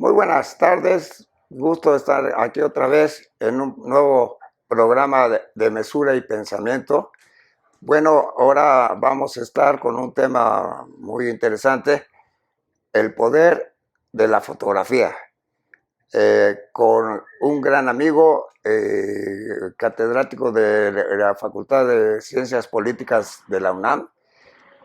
Muy buenas tardes, gusto de estar aquí otra vez en un nuevo programa de mesura y pensamiento. Bueno, ahora vamos a estar con un tema muy interesante, el poder de la fotografía, con un gran amigo, catedrático de la Facultad de Ciencias Políticas de la UNAM,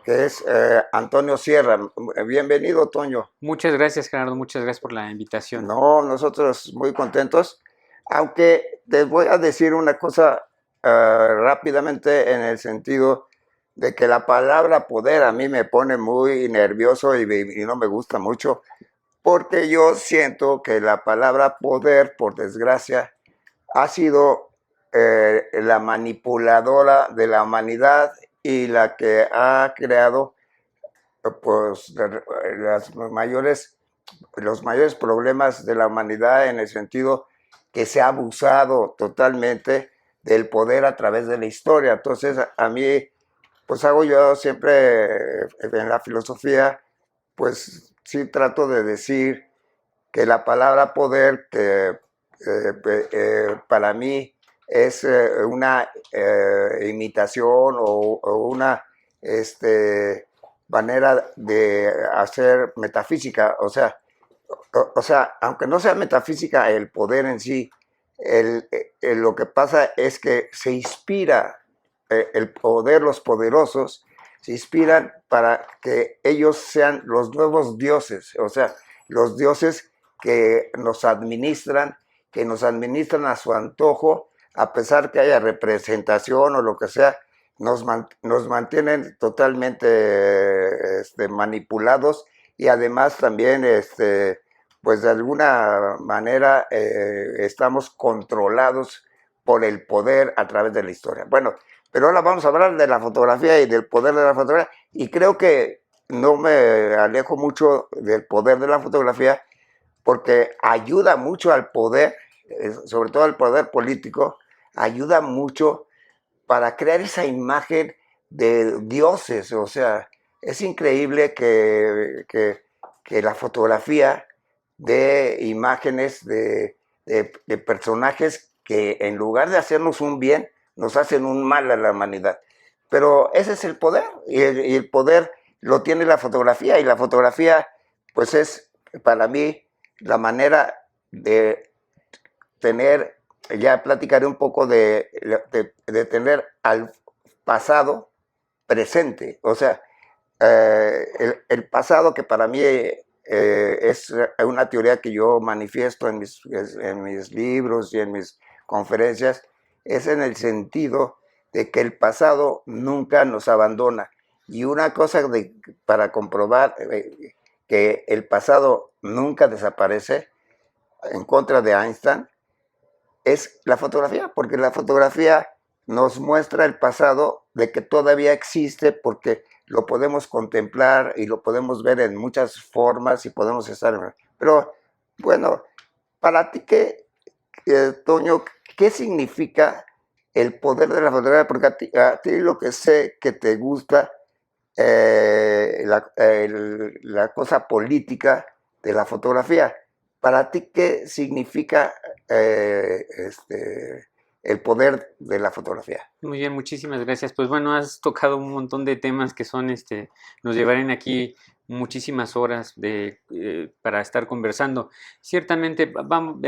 que es Antonio Sierra. Bienvenido, Toño. Muchas gracias, Gerardo. Muchas gracias por la invitación. No, nosotros muy contentos, aunque te voy a decir una cosa rápidamente en el sentido de que la palabra poder a mí me pone muy nervioso y no me gusta mucho, porque yo siento que la palabra poder, por desgracia, ha sido la manipuladora de la humanidad y la que ha creado pues, las mayores los mayores problemas de la humanidad en el sentido que se ha abusado totalmente del poder a través de la historia. Entonces, a mí, pues hago yo siempre en la filosofía, pues sí trato de decir que la palabra poder, que para mí es una imitación o una manera de hacer metafísica, o sea, aunque no sea metafísica el poder en sí, lo que pasa es que se inspira, el poder, los poderosos, se inspiran para que ellos sean los nuevos dioses, o sea, los dioses que nos administran a su antojo, a pesar que haya representación o lo que sea, nos mantienen totalmente manipulados y además también pues de alguna manera estamos controlados por el poder a través de la historia. Bueno, pero ahora vamos a hablar de la fotografía y del poder de la fotografía y creo que no me alejo mucho del poder de la fotografía porque ayuda mucho al poder, sobre todo al poder político, ayuda mucho para crear esa imagen de dioses. O sea, es increíble que la fotografía de imágenes de personajes que en lugar de hacernos un bien, nos hacen un mal a la humanidad. Pero ese es el poder, y el poder lo tiene la fotografía, y la fotografía, pues es para mí la manera de tener, ya platicaré un poco de tener al pasado presente. O sea, el pasado, que para mí es una teoría que yo manifiesto en mis libros y en mis conferencias, es en el sentido de que el pasado nunca nos abandona. Y una cosa para comprobar que el pasado nunca desaparece, en contra de Einstein, es la fotografía, porque la fotografía nos muestra el pasado de que todavía existe, porque lo podemos contemplar y lo podemos ver en muchas formas y podemos estar. Pero bueno, para ti, Toño, ¿qué significa el poder de la fotografía? Porque a ti lo que sé que te gusta la cosa política de la fotografía. Para ti, ¿qué significa el poder de la fotografía? Muy bien, muchísimas gracias. Pues bueno, has tocado un montón de temas que son, nos llevarán aquí muchísimas horas para estar conversando. Ciertamente, vamos,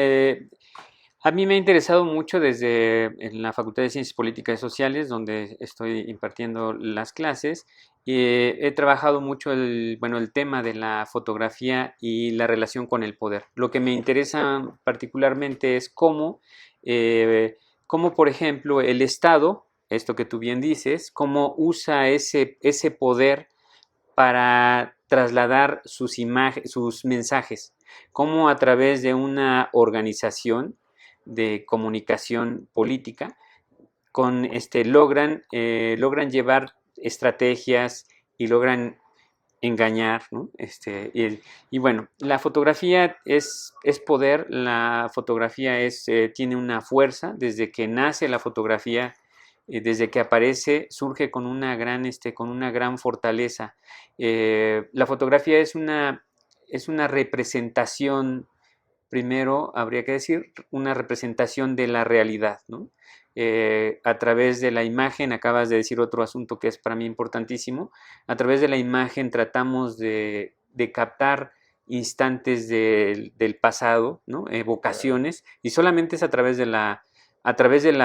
a mí me ha interesado mucho desde en la Facultad de Ciencias Políticas y Sociales, donde estoy impartiendo las clases. He trabajado mucho bueno, el tema de la fotografía y la relación con el poder. Lo que me interesa particularmente es cómo, por ejemplo, el Estado, esto que tú bien dices, cómo usa ese poder para trasladar sus mensajes, cómo a través de una organización de comunicación política logran llevar estrategias y logran engañar, ¿no? Y bueno, la fotografía es poder, la fotografía tiene una fuerza, desde que nace la fotografía, desde que aparece, surge con una gran fortaleza. La fotografía es una representación primero habría que decir, una representación de la realidad, ¿no? A través de la imagen, acabas de decir otro asunto que es para mí importantísimo, a través de la imagen tratamos de captar instantes del pasado, ¿no? Evocaciones, y solamente es a través de la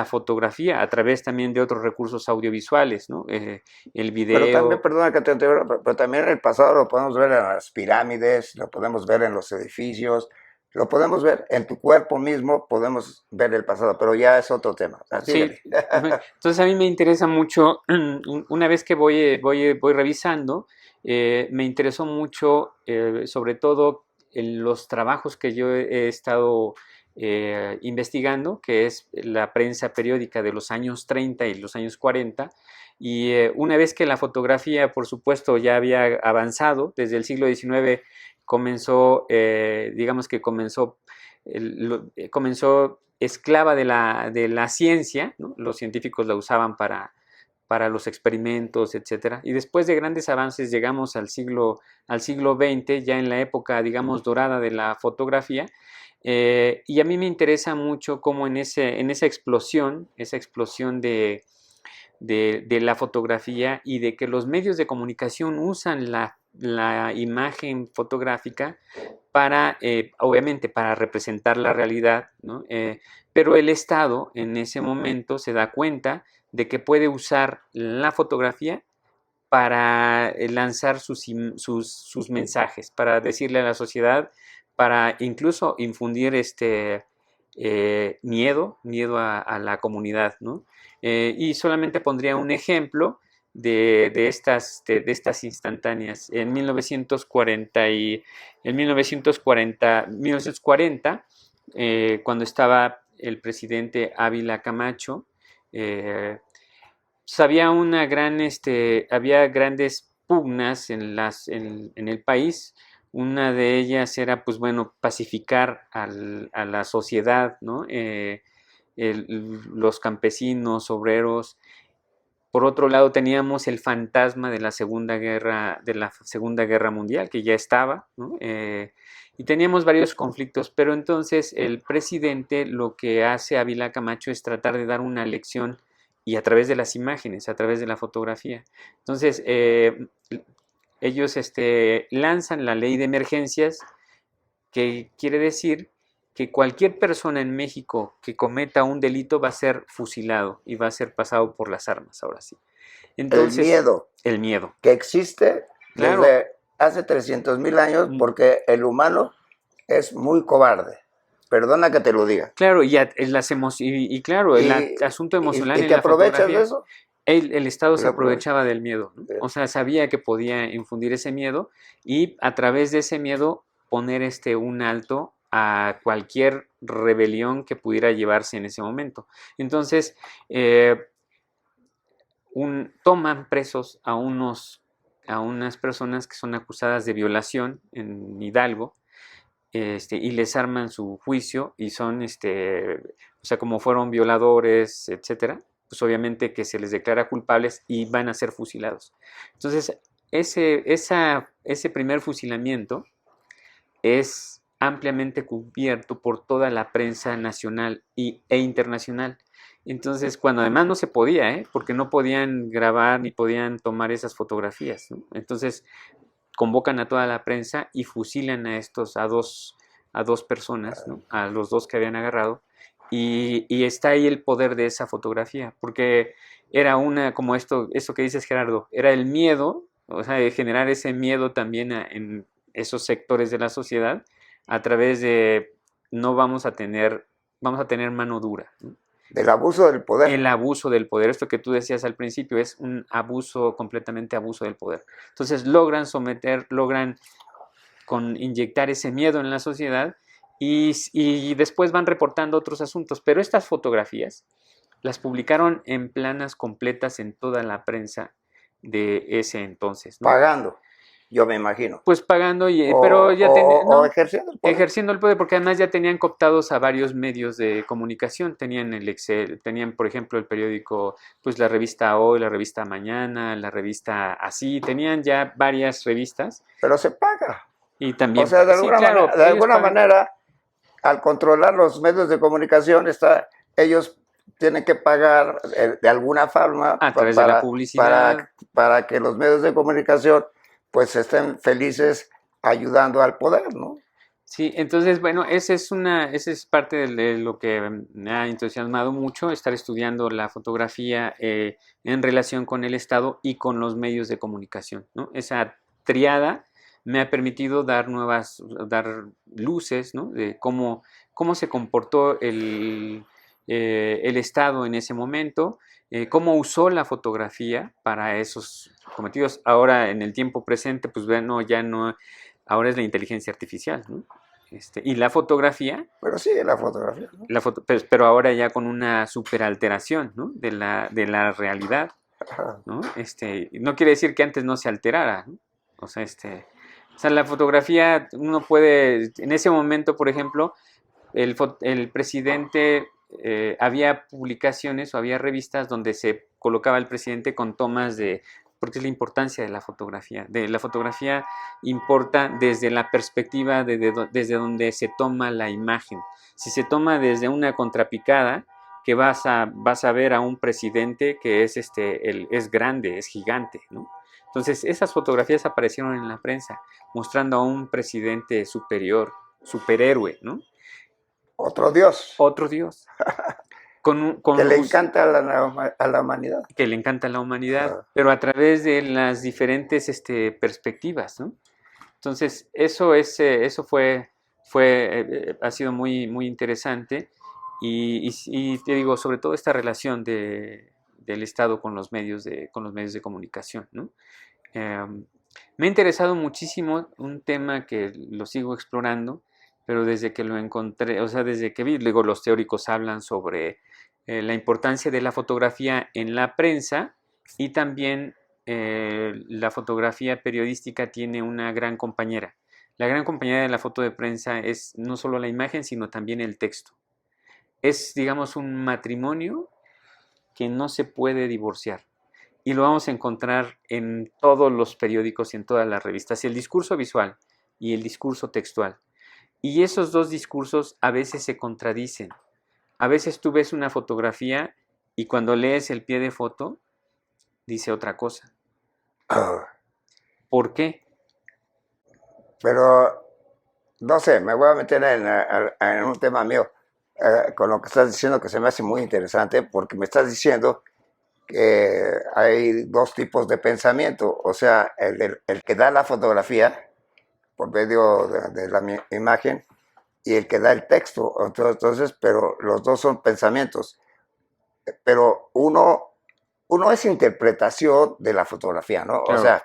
fotografía, a través también de otros recursos audiovisuales, ¿no? El Pero también, video. perdona que te interrumpa, pero también en el pasado lo podemos ver en las pirámides, lo podemos ver en los edificios, lo podemos ver en tu cuerpo mismo, podemos ver el pasado, pero ya es otro tema. O sea, Sí, síguele. entonces a mí me interesa mucho, una vez que voy revisando, me interesó mucho, sobre todo en los trabajos que yo he estado investigando, que es la prensa periódica de los años 30 y los años 40, y una vez que la fotografía, por supuesto, ya había avanzado, desde el siglo XIX comenzó, digamos que comenzó esclava de la ciencia, ¿no? Los científicos la usaban para los experimentos, etcétera. Y después de grandes avances llegamos al siglo XX, ya en la época, digamos, dorada de la fotografía. Y a mí me interesa mucho cómo en esa explosión de la fotografía y de que los medios de comunicación usan la imagen fotográfica para, obviamente, para representar la realidad, ¿no? Pero el Estado en ese momento se da cuenta de que puede usar la fotografía para lanzar sus mensajes, para decirle a la sociedad, para incluso infundir miedo a la comunidad, ¿no? Y solamente pondría un ejemplo de estas instantáneas. En 1940, cuando estaba el presidente Ávila Camacho, pues había grandes pugnas en el país. Una de ellas era, pues bueno, pacificar a la sociedad, ¿no? Los campesinos, obreros. Por otro lado, teníamos el fantasma de la Segunda Guerra Mundial, que ya estaba, ¿no? Y teníamos varios conflictos, pero entonces el presidente lo que hace Ávila Camacho es tratar de dar una lección y a través de las imágenes, a través de la fotografía. Entonces, ellos lanzan la ley de emergencias, que quiere decir que cualquier persona en México que cometa un delito va a ser fusilado y va a ser pasado por las armas, ahora sí. El Entonces, miedo el miedo. que existe Claro, desde hace 300,000 años porque el humano es muy cobarde. Perdona que te lo diga. claro, y claro, el Y, asunto emocional y en te la aprovechas de fotografía. eso. El Estado se Lo aprovechas. aprovechaba del miedo, ¿no? O sea, sabía que podía infundir ese miedo y a través de ese miedo poner un alto a cualquier rebelión que pudiera llevarse en ese momento. Entonces, toman presos a unas personas que son acusadas de violación en Hidalgo, y les arman su juicio y son, o sea, como fueron violadores, etcétera, pues obviamente que se les declara culpables y van a ser fusilados. Entonces, ese primer fusilamiento es ampliamente cubierto por toda la prensa nacional e internacional. Entonces, cuando además no se podía, porque no podían grabar ni podían tomar esas fotografías, ¿no? Entonces, convocan a toda la prensa y fusilan a dos personas, ¿no? A los dos que habían agarrado. Y está ahí el poder de esa fotografía, porque era como eso que dices, Gerardo, era el miedo, o sea, de generar ese miedo también en esos sectores de la sociedad a través de no vamos a tener mano dura, ¿no? Del abuso del poder. El abuso del poder, esto que tú decías al principio, es un abuso, completamente abuso del poder. Entonces logran inyectar ese miedo en la sociedad y después van reportando otros asuntos. Pero estas fotografías las publicaron en planas completas en toda la prensa de ese entonces, ¿no? Pagando, yo me imagino. Pues pagando, pero ya o ejerciendo el poder. ejerciendo el poder, porque además ya tenían cooptados a varios medios de comunicación. Tenían el Excel, tenían, por ejemplo, el periódico, pues la revista Hoy, la revista Mañana, la revista Así, tenían ya varias revistas. Pero se paga. Y también, O sea, de sí, alguna claro, manera, de alguna manera al controlar los medios de comunicación, ellos tienen que pagar de alguna forma A través de la publicidad. para que los medios de comunicación pues estén felices ayudando al poder, ¿no? Sí, entonces, bueno, esa es parte de lo que me ha entusiasmado mucho, estar estudiando la fotografía en relación con el Estado y con los medios de comunicación, ¿no? Esa triada me ha permitido dar dar luces, ¿no? De cómo se comportó el Estado en ese momento, cómo usó la fotografía para esos cometidos. Ahora, en el tiempo presente, pues bueno, ya no, ahora es la inteligencia artificial, ¿no? Y la fotografía, Pero sigue la fotografía, ¿no? pero ahora ya con una superalteración, ¿no? De la realidad, Ajá. ¿no? No quiere decir que antes no se alterara, ¿no? O sea, la fotografía, uno puede, en ese momento, por ejemplo, el presidente, había publicaciones o había revistas donde se colocaba el presidente con tomas porque es la importancia de la fotografía. La fotografía importa desde la perspectiva desde donde se toma la imagen. Si se toma desde una contrapicada, que vas a ver a un presidente que es grande, es gigante, ¿no? Entonces, esas fotografías aparecieron en la prensa, mostrando a un presidente superior, superhéroe, ¿no? Otro Dios Otro Dios, que le encanta a la humanidad. que le encanta la humanidad, Ah, pero a través de las diferentes perspectivas, ¿no? Entonces, eso ha sido muy, muy interesante y te digo, sobre todo esta relación del Estado con los medios de comunicación, ¿no? Me ha interesado muchísimo un tema que lo sigo explorando, pero desde que lo encontré, o sea, desde que vi, luego los teóricos hablan sobre la importancia de la fotografía en la prensa y también la fotografía periodística tiene una gran compañera. La gran compañera de la foto de prensa es no solo la imagen, sino también el texto. Es, digamos, un matrimonio que no se puede divorciar. Y lo vamos a encontrar en todos los periódicos y en todas las revistas. El discurso visual y el discurso textual. Y esos dos discursos a veces se contradicen. A veces tú ves una fotografía y cuando lees el pie de foto dice otra cosa. ah. ¿Por qué? Pero no sé, me voy a meter en un tema mío con lo que estás diciendo que se me hace muy interesante porque me estás diciendo que hay dos tipos de pensamiento, o sea, el que da la fotografía por medio de la imagen y el que da el texto. Entonces, pero los dos son pensamientos, pero uno es interpretación de la fotografía, ¿no? O Claro, sea,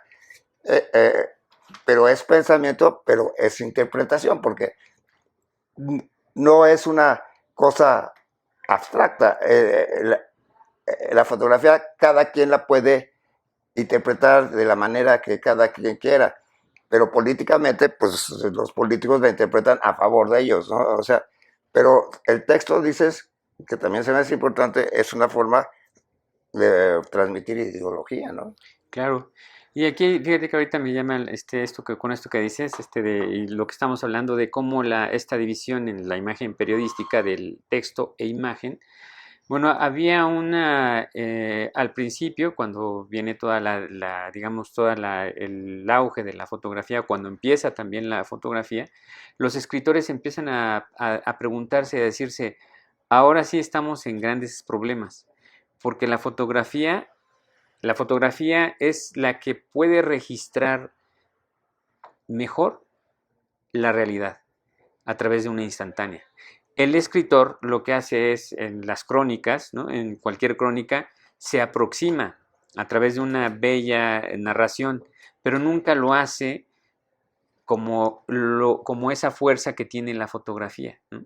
eh, eh, pero es pensamiento, pero es interpretación, porque no es una cosa abstracta. La fotografía cada quien la puede interpretar de la manera que cada quien quiera, pero políticamente, pues los políticos la interpretan a favor de ellos, ¿no? O sea, pero el texto, dices, que también se me hace importante, es una forma de transmitir ideología, ¿no? claro. Y aquí, fíjate que ahorita me llama con esto que dices, y lo que estamos hablando de cómo esta división en la imagen periodística del texto e imagen. Bueno, había al principio, cuando viene digamos, el auge de la fotografía, cuando empieza también la fotografía, los escritores empiezan a preguntarse, a decirse, ahora sí estamos en grandes problemas, porque la fotografía es la que puede registrar mejor la realidad a través de una instantánea. El escritor lo que hace es, en las crónicas, ¿no? En cualquier crónica, se aproxima a través de una bella narración, pero nunca lo hace como esa fuerza que tiene la fotografía, ¿no?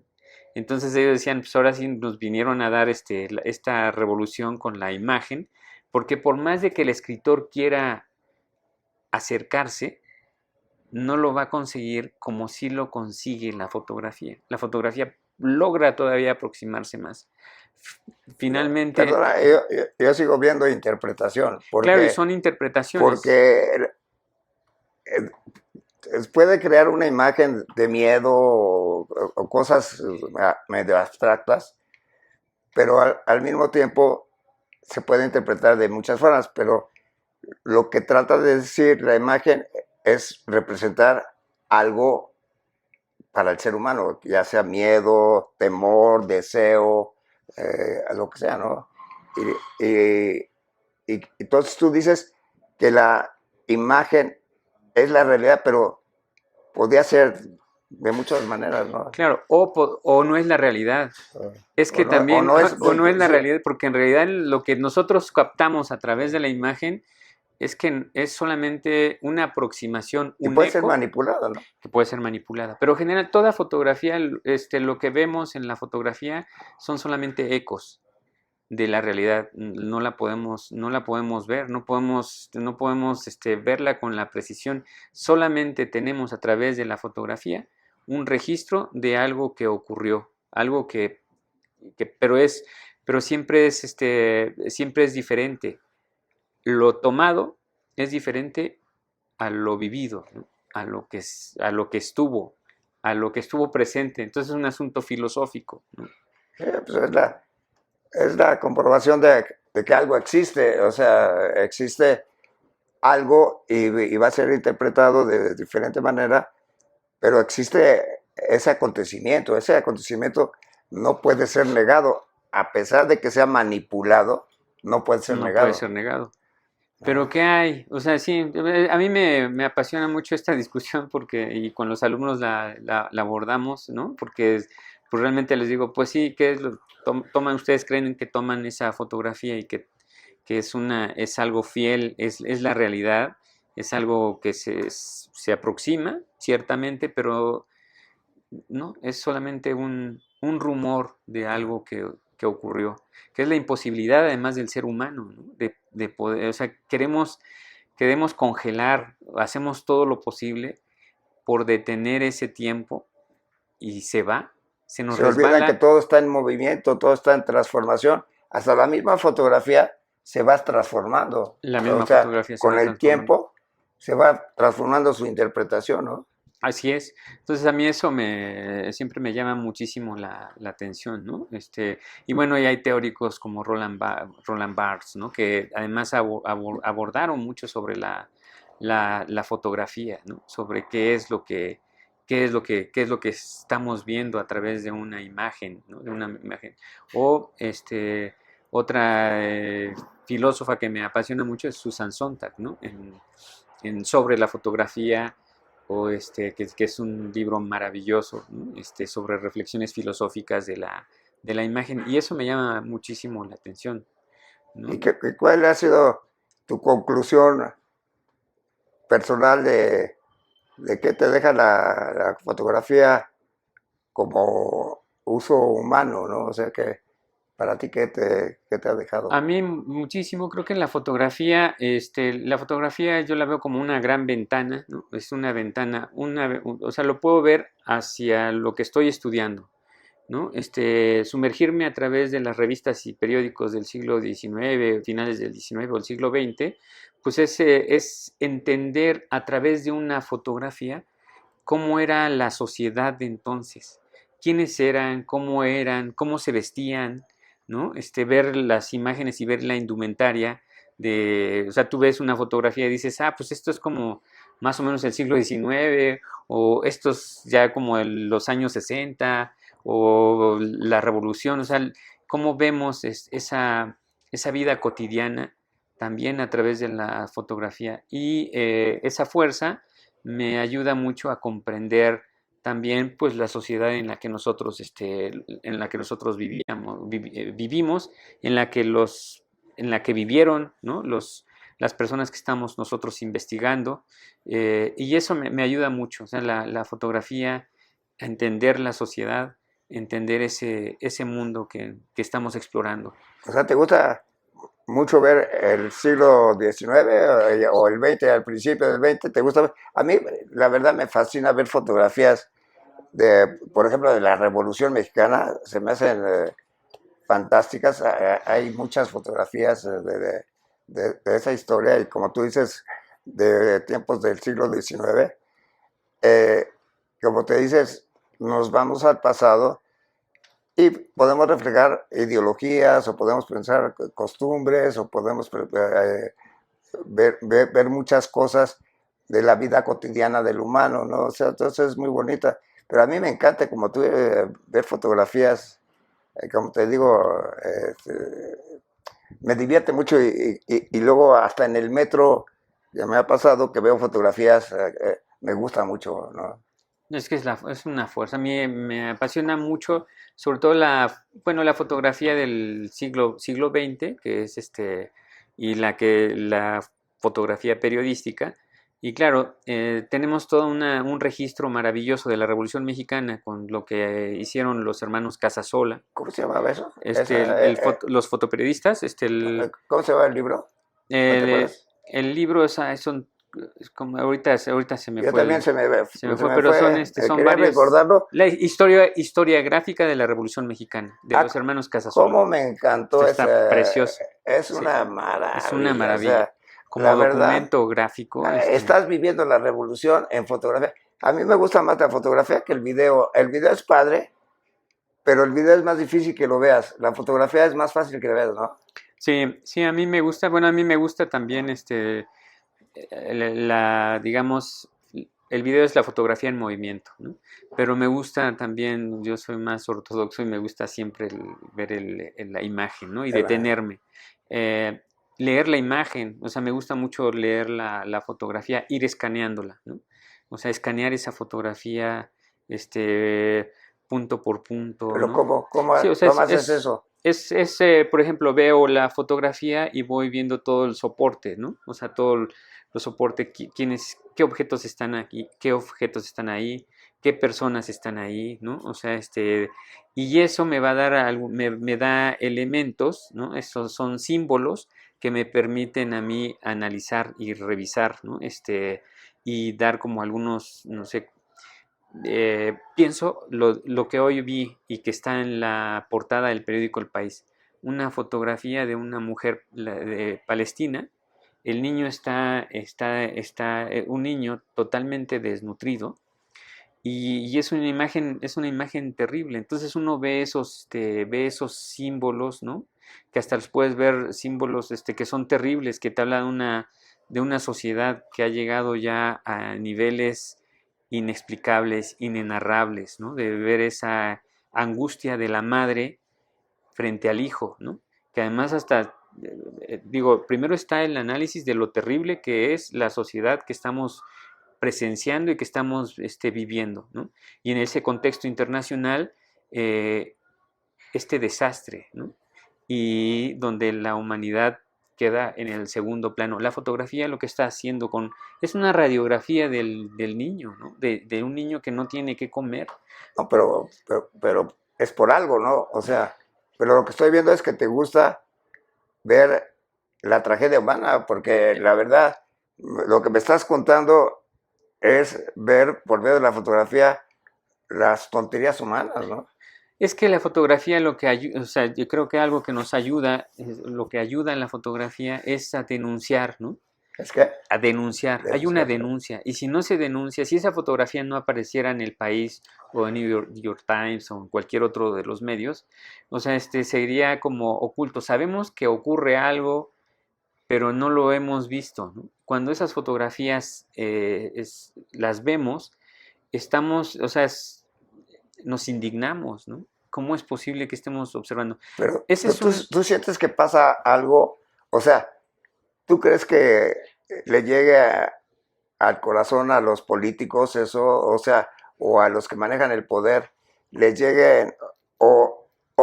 Entonces ellos decían, pues ahora sí nos vinieron a dar esta revolución con la imagen, porque por más de que el escritor quiera acercarse, no lo va a conseguir como si lo consigue la fotografía. La fotografía logra todavía aproximarse más. Finalmente, Perdona, yo sigo viendo interpretación, claro, y son interpretaciones. porque puede crear una imagen de miedo o cosas medio abstractas, pero al mismo tiempo se puede interpretar de muchas formas, pero lo que trata de decir la imagen es representar algo para el ser humano, ya sea miedo, temor, deseo, lo que sea, ¿no? Y entonces tú dices que la imagen es la realidad, pero podría ser de muchas maneras, ¿no? Claro, o no es la realidad. Es que O también, no es, o no es la sí, realidad, porque en realidad lo que nosotros captamos a través de la imagen es que es solamente una aproximación, y un puede ser eco manipulado, ¿no? que puede ser manipulada. Pero en general, toda fotografía, lo que vemos en la fotografía son solamente ecos de la realidad. No la podemos ver, no podemos verla con la precisión. Solamente tenemos a través de la fotografía un registro de algo que ocurrió, algo pero siempre es diferente. Lo tomado es diferente a lo vivido, ¿no? a lo que estuvo presente. Entonces es un asunto filosófico, ¿no? Pues es la comprobación de que algo existe, o sea, existe algo y va a ser interpretado de diferente manera, pero existe ese acontecimiento no puede ser negado, a pesar de que sea manipulado, no puede ser No puede negado. ser negado. ¿No? Pero ¿qué hay? O sea, sí, a mí me apasiona mucho esta discusión y con los alumnos la abordamos, ¿no? Porque pues realmente les digo, pues sí, ¿qué es toman, ustedes creen que toman esa fotografía y que es algo fiel, es la realidad, es algo que se aproxima, ciertamente, pero no, es solamente un rumor de algo que ocurrió, que es la imposibilidad además del ser humano, ¿no? De poder, o sea, queremos congelar, hacemos todo lo posible por detener ese tiempo y se nos Se olvidan que resbala todo está en movimiento, todo está en transformación, hasta la misma fotografía se va transformando, la o misma sea, fotografía, se con va el transformando. tiempo se va transformando su interpretación, ¿no? Así es. Entonces a mí eso siempre me llama muchísimo la atención, ¿no? Y bueno, y hay teóricos como Roland Barthes, ¿no? Que además abordaron mucho sobre la fotografía, ¿no? Sobre qué es lo que estamos viendo a través de una imagen, ¿no? De una imagen. O otra filósofa que me apasiona mucho es Susan Sontag, ¿no? Sobre la fotografía que es un libro maravilloso, ¿no? Sobre reflexiones filosóficas de la imagen, y eso me llama muchísimo la atención, ¿Y ¿no? cuál ha sido tu conclusión personal de qué te deja la fotografía como uso humano, ¿no? O sea, que para ti, qué te ha A dejado? mí muchísimo, creo que la fotografía yo la veo como una gran ventana, ¿no? Es una ventana, o sea, lo puedo ver hacia lo que estoy estudiando, ¿no? Sumergirme a través de las revistas y periódicos del siglo XIX, finales del XIX o el siglo XX, pues es entender a través de una fotografía cómo era la sociedad de entonces, quiénes eran, cómo se vestían, ¿no? Ver las imágenes y ver la indumentaria o sea, tú ves una fotografía y dices, pues esto es como más o menos el siglo XIX, o estos ya como los años 60, o la revolución, o sea, cómo vemos esa vida cotidiana también a través de la fotografía. Y esa fuerza me ayuda mucho a comprender también pues la sociedad en la que nosotros vivimos, en la que vivieron, ¿no? Las personas que estamos nosotros investigando, y eso me ayuda mucho, o sea, la fotografía, a entender la sociedad, entender ese mundo que estamos explorando. O sea, ¿te gusta mucho ver el siglo XIX o el XX, al principio del XX? ¿Te gusta ver? A mí, la verdad, me fascina ver fotografías por ejemplo, de la Revolución Mexicana, se me hacen fantásticas. Hay muchas fotografías de esa historia y como tú dices, de tiempos del siglo XIX. eh, como te dices, nos vamos al pasado y podemos reflejar ideologías o podemos pensar costumbres o podemos ver muchas cosas de la vida cotidiana del humano, ¿no? O sea, entonces es muy bonita. Pero a mí me encanta, como tú, ver fotografías, como te digo, me divierte mucho y luego hasta en el metro, ya me ha pasado que veo fotografías, me gusta mucho, ¿no? Es que es una fuerza. A mí me apasiona mucho, sobre todo bueno, la fotografía del siglo XX, que es y la fotografía periodística. Y claro, tenemos todo un registro maravilloso de la Revolución Mexicana con lo que hicieron los hermanos Casasola, ¿Cómo se llamaba eso? Esa, los fotoperiodistas, ¿cómo se llama el libro? ¿No te el, acuerdas? el libro es como ahorita se me Yo fue también se me se fue, me pero fue, son quería varios. recordarlo. La historia gráfica de la Revolución Mexicana, de Ah, los hermanos Casasola. cómo me encantó Está esa, precioso. es Sí, una es una maravilla, o maravilla. sea, Como la verdad, documento gráfico, estás viviendo la revolución en fotografía. A mí me gusta más la fotografía que el video. El video es padre, pero el video es más difícil que lo veas. La fotografía es más fácil que lo veas, ¿no? sí, sí, a mí me gusta. Bueno, a mí me gusta también digamos, el video es la fotografía en movimiento, ¿no? Pero me gusta también, yo soy más ortodoxo y me gusta siempre ver la imagen, ¿no? Y detenerme. Eh, leer la imagen, o sea, me gusta mucho leer la fotografía, ir escaneándola, ¿no? O sea, escanear esa fotografía, punto por punto, Pero ¿no? ¿cómo, Sí, o sea, cómo haces eso? por ejemplo, veo la fotografía y voy viendo todo el soporte, ¿no? O sea, todo los soportes, qué objetos están aquí, qué objetos están ahí, qué personas están ahí, ¿no? O sea, y eso me va a dar me da elementos, ¿no? Esos son símbolos que me permiten a mí analizar y revisar, ¿no? Y dar como algunos, no sé, pienso lo que hoy vi y que está en la portada del periódico El País, una fotografía de una mujer de Palestina. El niño está un niño totalmente desnutrido y es una imagen terrible. Entonces uno ve esos símbolos, ¿no? Que hasta los puedes ver símbolos que son terribles, que te habla de una sociedad que ha llegado ya a niveles inexplicables, inenarrables, ¿no? De ver esa angustia de la madre frente al hijo, ¿no? Que además hasta, digo, primero está el análisis de lo terrible que es la sociedad que estamos presenciando y que estamos viviendo, ¿no? Y en ese contexto internacional, eh, este desastre, ¿no? Y donde la humanidad queda en el segundo plano. La fotografía lo que está haciendo es una radiografía del niño, ¿no? De un niño que no tiene que comer. No, pero es por algo, ¿no? O sea, pero lo que estoy viendo es que te gusta ver la tragedia humana, porque la verdad, lo que me estás contando es ver por medio de la fotografía las tonterías humanas, ¿no? Es que la fotografía lo que ayuda, o sea, yo creo que algo que nos ayuda, lo que ayuda en la fotografía es a denunciar, ¿no? Es que, A denunciar. Hay una denunciar. denuncia. Y si no se denuncia, si esa fotografía no apareciera en El País o en New York Times o en cualquier otro de los medios, o sea, sería como oculto. Sabemos que ocurre algo, pero no lo hemos visto, ¿no? Cuando esas fotografías las vemos, o sea, nos indignamos, ¿no? ¿Cómo es posible que estemos observando? Ese Pero es un, tú sientes que pasa algo, o sea, ¿tú crees que le llegue al corazón a los políticos eso, o sea, o a los que manejan el poder, les llegue,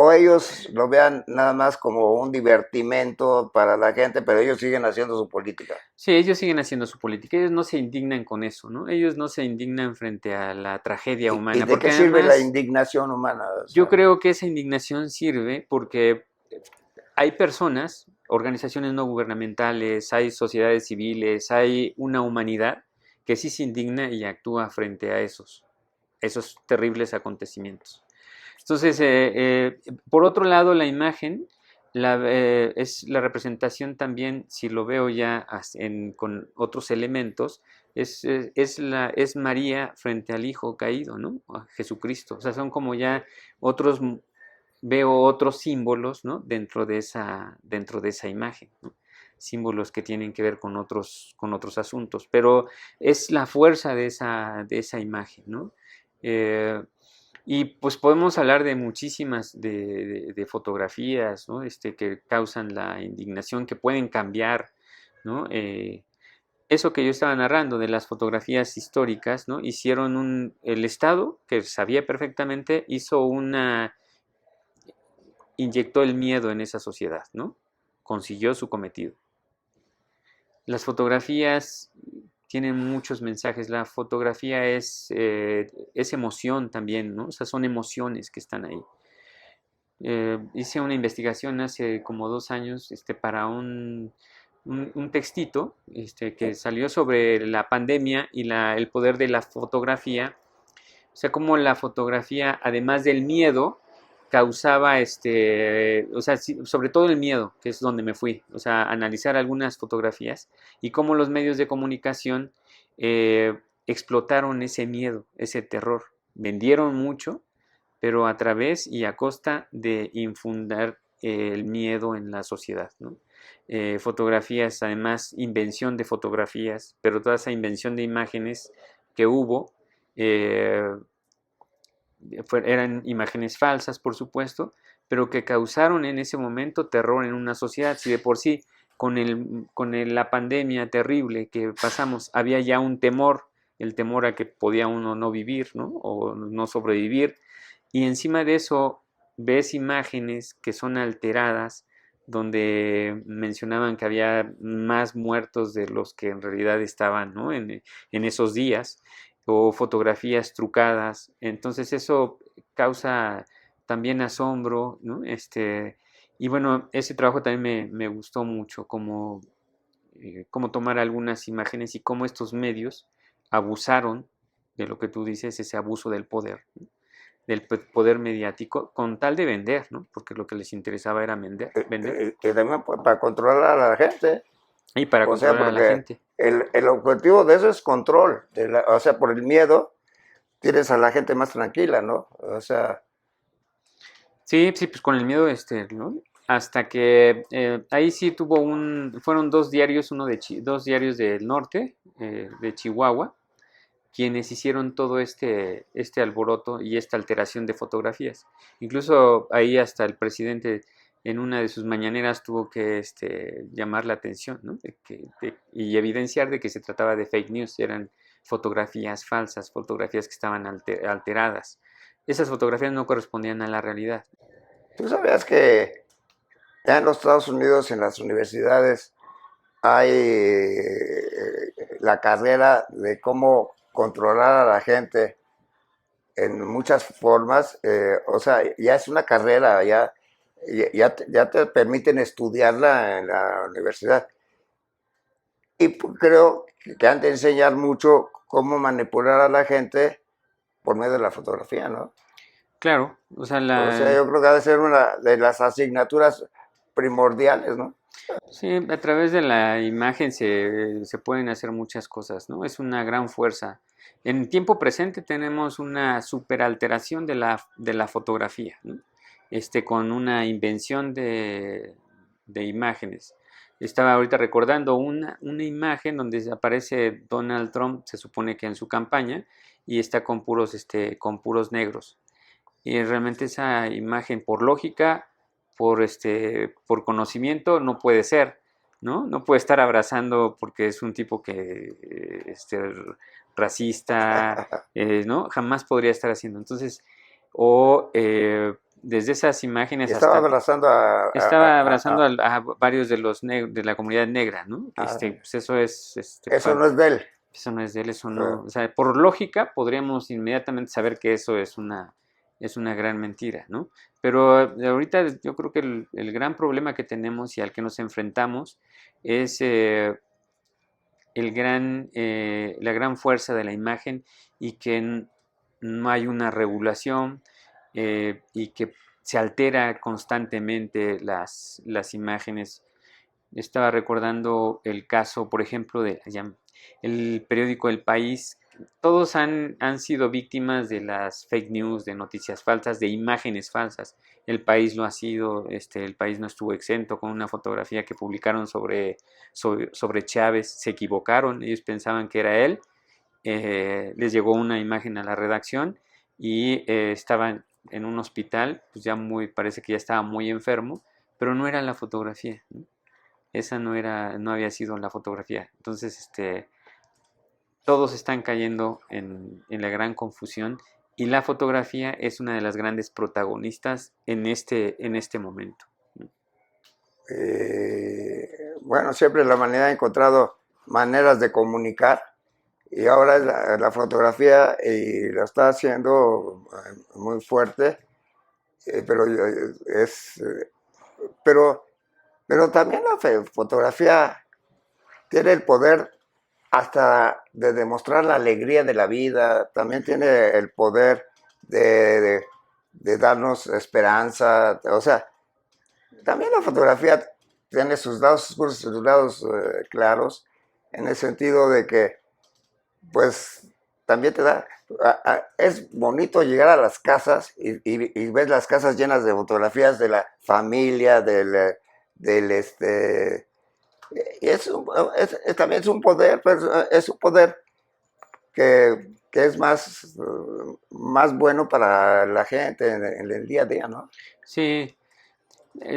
o ellos lo vean nada más como un divertimento para la gente, pero ellos siguen haciendo su política? Sí, ellos siguen haciendo su política, ellos no se indignan con eso, ¿no? Ellos no se indignan frente a la tragedia Y humana, de porque qué sirve la además indignación humana? O yo sea, creo que esa indignación sirve porque hay personas, organizaciones no gubernamentales, hay sociedades civiles, hay una humanidad que sí se indigna y actúa frente a esos terribles acontecimientos. Entonces, por otro lado, la imagen es la representación también, si lo veo ya con otros elementos, es María frente al Hijo caído, ¿no? A Jesucristo. O sea, son como ya otros, veo otros símbolos, ¿no? Dentro de esa imagen, ¿no? Símbolos que tienen que ver con otros asuntos, pero es la fuerza de esa imagen, ¿no? Eh, y pues podemos hablar de muchísimas de fotografías, ¿no? Que causan la indignación, que pueden cambiar, ¿no? Eso que yo estaba narrando de las fotografías históricas, ¿no? El Estado, que sabía perfectamente, inyectó el miedo en esa sociedad, ¿no? Consiguió su cometido. Las fotografías tienen muchos mensajes. La fotografía es emoción también, ¿no? O sea, son emociones que están ahí. Hice una investigación hace como 2 años para un textito que salió sobre la pandemia y el poder de la fotografía. O sea, cómo la fotografía, además del miedo, causaba, o sea, sobre todo el miedo, que es donde me fui, o sea, analizar algunas fotografías y cómo los medios de comunicación explotaron ese miedo, ese terror. Vendieron mucho, pero a través y a costa de infundar el miedo en la sociedad, ¿no? Fotografías, además, invención de fotografías, pero toda esa invención de imágenes que hubo, eh, eran imágenes falsas, por supuesto, pero que causaron en ese momento terror en una sociedad. Si de por sí la pandemia terrible que pasamos había ya un temor, el temor a que podía uno no vivir, ¿no? O no sobrevivir, y encima de eso ves imágenes que son alteradas, donde mencionaban que había más muertos de los que en realidad estaban, ¿no? En esos días, o fotografías trucadas. Entonces eso causa también asombro, ¿no? Y bueno, ese trabajo también me gustó mucho, cómo tomar algunas imágenes y cómo estos medios abusaron de lo que tú dices, ese abuso del poder, ¿no? Del poder mediático, con tal de vender, ¿no? Porque lo que les interesaba era vender Y también para controlar a la gente. y para O sea, controlar a la porque gente. el objetivo de eso es control. O sea, por el miedo tienes a la gente más tranquila, ¿no? O sea, Sí, sí, pues con el miedo, ¿no? Hasta que ahí sí fueron dos diarios, dos diarios del norte, de Chihuahua, quienes hicieron todo este alboroto y esta alteración de fotografías. Incluso ahí hasta el presidente en una de sus mañaneras tuvo que llamar la atención, ¿no? Y evidenciar de que se trataba de fake news, eran fotografías falsas, fotografías que estaban alteradas. Esas fotografías no correspondían a la realidad. tú sabías que ya en los Estados Unidos, en las universidades, hay la carrera de cómo controlar a la gente en muchas formas. O sea, ya es una carrera, ya te permiten estudiarla en la universidad. Y creo que han de enseñar mucho cómo manipular a la gente por medio de la fotografía, ¿no? Claro, o sea, O sea, yo creo que ha de ser una de las asignaturas primordiales, ¿no? sí, a través de la imagen se pueden hacer muchas cosas, ¿no? Es una gran fuerza. En tiempo presente tenemos una superalteración de la fotografía, ¿no? Con una invención de imágenes. Estaba ahorita recordando una imagen donde aparece Donald Trump, se supone que en su campaña, y está con puros negros. Y realmente esa imagen, por lógica, por conocimiento, no puede ser, ¿no? No puede estar abrazando porque es un tipo que, racista, ¿no? Jamás podría estar haciendo. Entonces, desde esas Y imágenes estaba hasta abrazando estaba abrazando a varios de la comunidad negra, ¿no? a- Pues eso es, eso no es de él. eso no es de él, eso no. O sea, por lógica podríamos inmediatamente saber que eso es una gran mentira, ¿no? Pero ahorita yo creo que el gran problema que tenemos y al que nos enfrentamos es la gran fuerza de la imagen y que no hay una regulación y que se altera constantemente las imágenes. Estaba recordando el caso, por ejemplo, de el periódico El País. Todos han sido víctimas de las fake news, de noticias falsas, de imágenes falsas. El País lo ha sido, El País no estuvo exento con una fotografía que publicaron sobre Chávez. Se equivocaron, ellos pensaban que era él. Les llegó una imagen a la redacción y estaban en un hospital, pues ya parece que ya estaba muy enfermo, pero no era la fotografía, ¿no? Esa no había sido la fotografía. Entonces, todos están cayendo en la gran confusión y la fotografía es una de las grandes protagonistas en este momento. Bueno, siempre la humanidad ha encontrado maneras de comunicar y ahora es la fotografía y lo está haciendo muy fuerte, pero pero, pero también la fotografía tiene el poder hasta de demostrar la alegría de la vida, también tiene el poder de darnos esperanza, o sea, también la fotografía tiene sus lados oscuros y sus lados claros, en el sentido de que, pues, también te da, es bonito llegar a las casas y ves las casas llenas de fotografías de la familia, y también es un poder, pues, es un poder que es más bueno para la gente en el día a día, ¿no? Sí,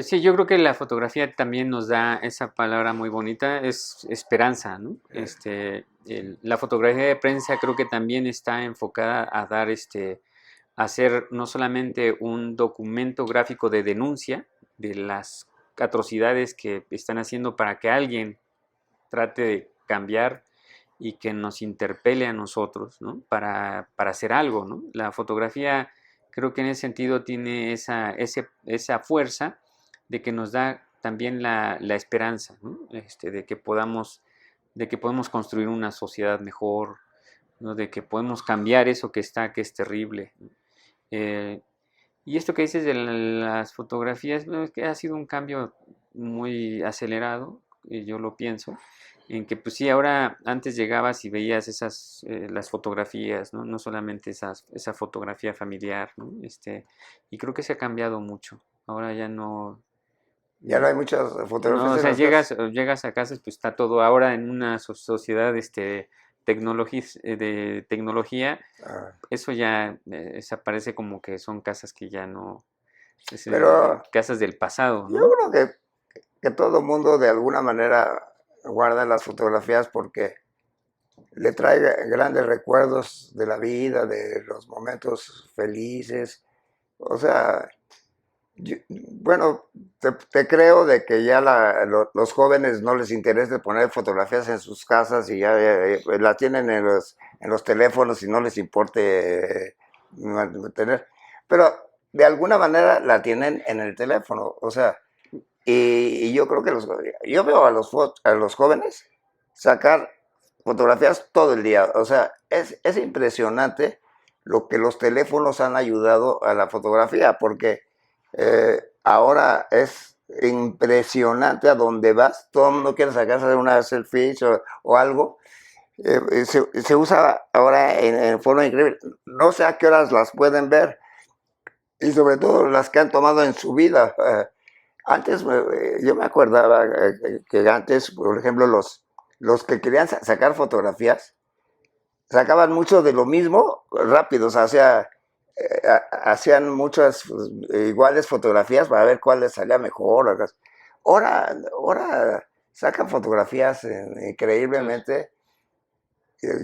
sí, yo creo que la fotografía también nos da esa palabra muy bonita, es esperanza, ¿no? La fotografía de prensa creo que también está enfocada a dar a hacer no solamente un documento gráfico de denuncia de las atrocidades que están haciendo para que alguien trate de cambiar y que nos interpele a nosotros, ¿no? Para hacer algo, ¿no? La fotografía creo que en ese sentido tiene esa fuerza de que nos da también la esperanza, ¿no? De que podemos construir una sociedad mejor, ¿no? De que podemos cambiar eso que es terrible, ¿no? Y esto que dices de las fotografías, bueno, es que ha sido un cambio muy acelerado, yo lo pienso, en que pues sí, ahora antes llegabas y veías las fotografías, ¿no? No solamente esa fotografía familiar, ¿no? Y creo que se ha cambiado mucho. Ahora ya no, Ya no hay muchas no, fotografías o en sea, las casas. llegas a casas, pues está todo ahora en una sociedad, de tecnología, Ah, eso ya desaparece como que son casas que ya no, pero casas del pasado, yo ¿no? creo que todo mundo de alguna manera guarda las fotografías porque le trae grandes recuerdos de la vida, de los momentos felices. O sea, bueno, te creo de que ya los jóvenes no les interesa poner fotografías en sus casas y ya la tienen en los teléfonos y no les importe tener, pero de alguna manera la tienen en el teléfono, o sea, y yo creo que yo veo a los jóvenes sacar fotografías todo el día, o sea, es impresionante lo que los teléfonos han ayudado a la fotografía, porque ahora es impresionante a donde vas, todo el mundo quiere sacarse una selfie o algo. Se usa ahora en forma increíble. No sé a qué horas las pueden ver y sobre todo las que han tomado en su vida. Antes yo me acordaba que antes, por ejemplo, los que querían sacar fotografías, sacaban mucho de lo mismo rápido, o sea, hacían muchas iguales fotografías para ver cuál les salía mejor. Ahora sacan fotografías Entonces, increíblemente.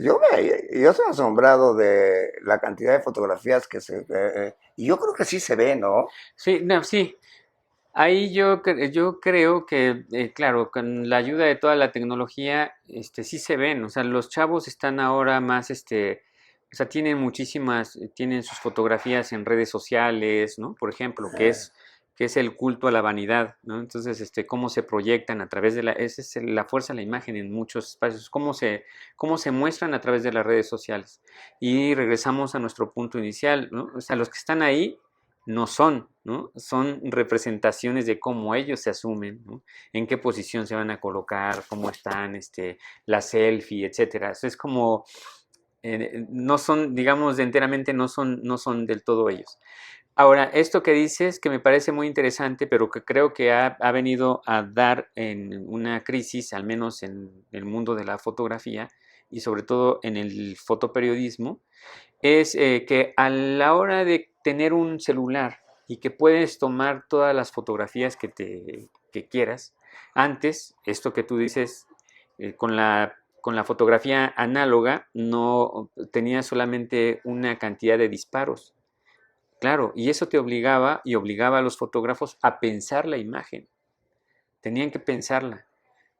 Yo estoy asombrado de la cantidad de fotografías y yo creo que sí se ve, ¿no? sí, no, sí. Ahí yo creo que, claro, con la ayuda de toda la tecnología, sí se ven, o sea, los chavos están ahora más, o sea, tienen sus fotografías en redes sociales, ¿no? Por ejemplo, que es el culto a la vanidad, ¿no? Entonces, cómo se proyectan a través esa es la fuerza de la imagen en muchos espacios, cómo se muestran a través de las redes sociales. Y regresamos a nuestro punto inicial, ¿no? O sea, los que están ahí no son, ¿no? Son representaciones de cómo ellos se asumen, ¿no? En qué posición se van a colocar, cómo están, la selfie, etcétera. Eso es como, no son, digamos, enteramente no son del todo ellos. Ahora, esto que dices, que me parece muy interesante, pero que creo que ha venido a dar en una crisis, al menos en el mundo de la fotografía y sobre todo en el fotoperiodismo, es que a la hora de tener un celular y que puedes tomar todas las fotografías que quieras, antes, esto que tú dices, con la fotografía análoga no tenías solamente una cantidad de disparos. Claro, y eso te obligaba y obligaba a los fotógrafos a pensar la imagen. Tenían que pensarla,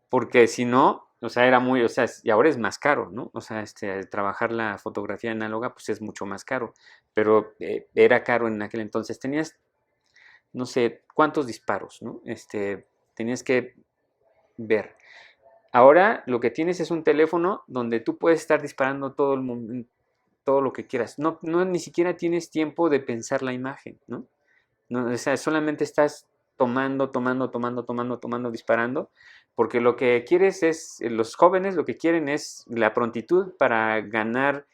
porque si no, o sea, era muy, o sea, y ahora es más caro, ¿no? O sea, trabajar la fotografía análoga, pues es mucho más caro, pero era caro en aquel entonces. Tenías, no sé, cuántos disparos, ¿no? Tenías que ver. Ahora lo que tienes es un teléfono donde tú puedes estar disparando todo lo que quieras. No, no, ni siquiera tienes tiempo de pensar la imagen, ¿no? No, o sea, solamente estás tomando, disparando, porque lo que quieres es, los jóvenes lo que quieren es la prontitud para ganar,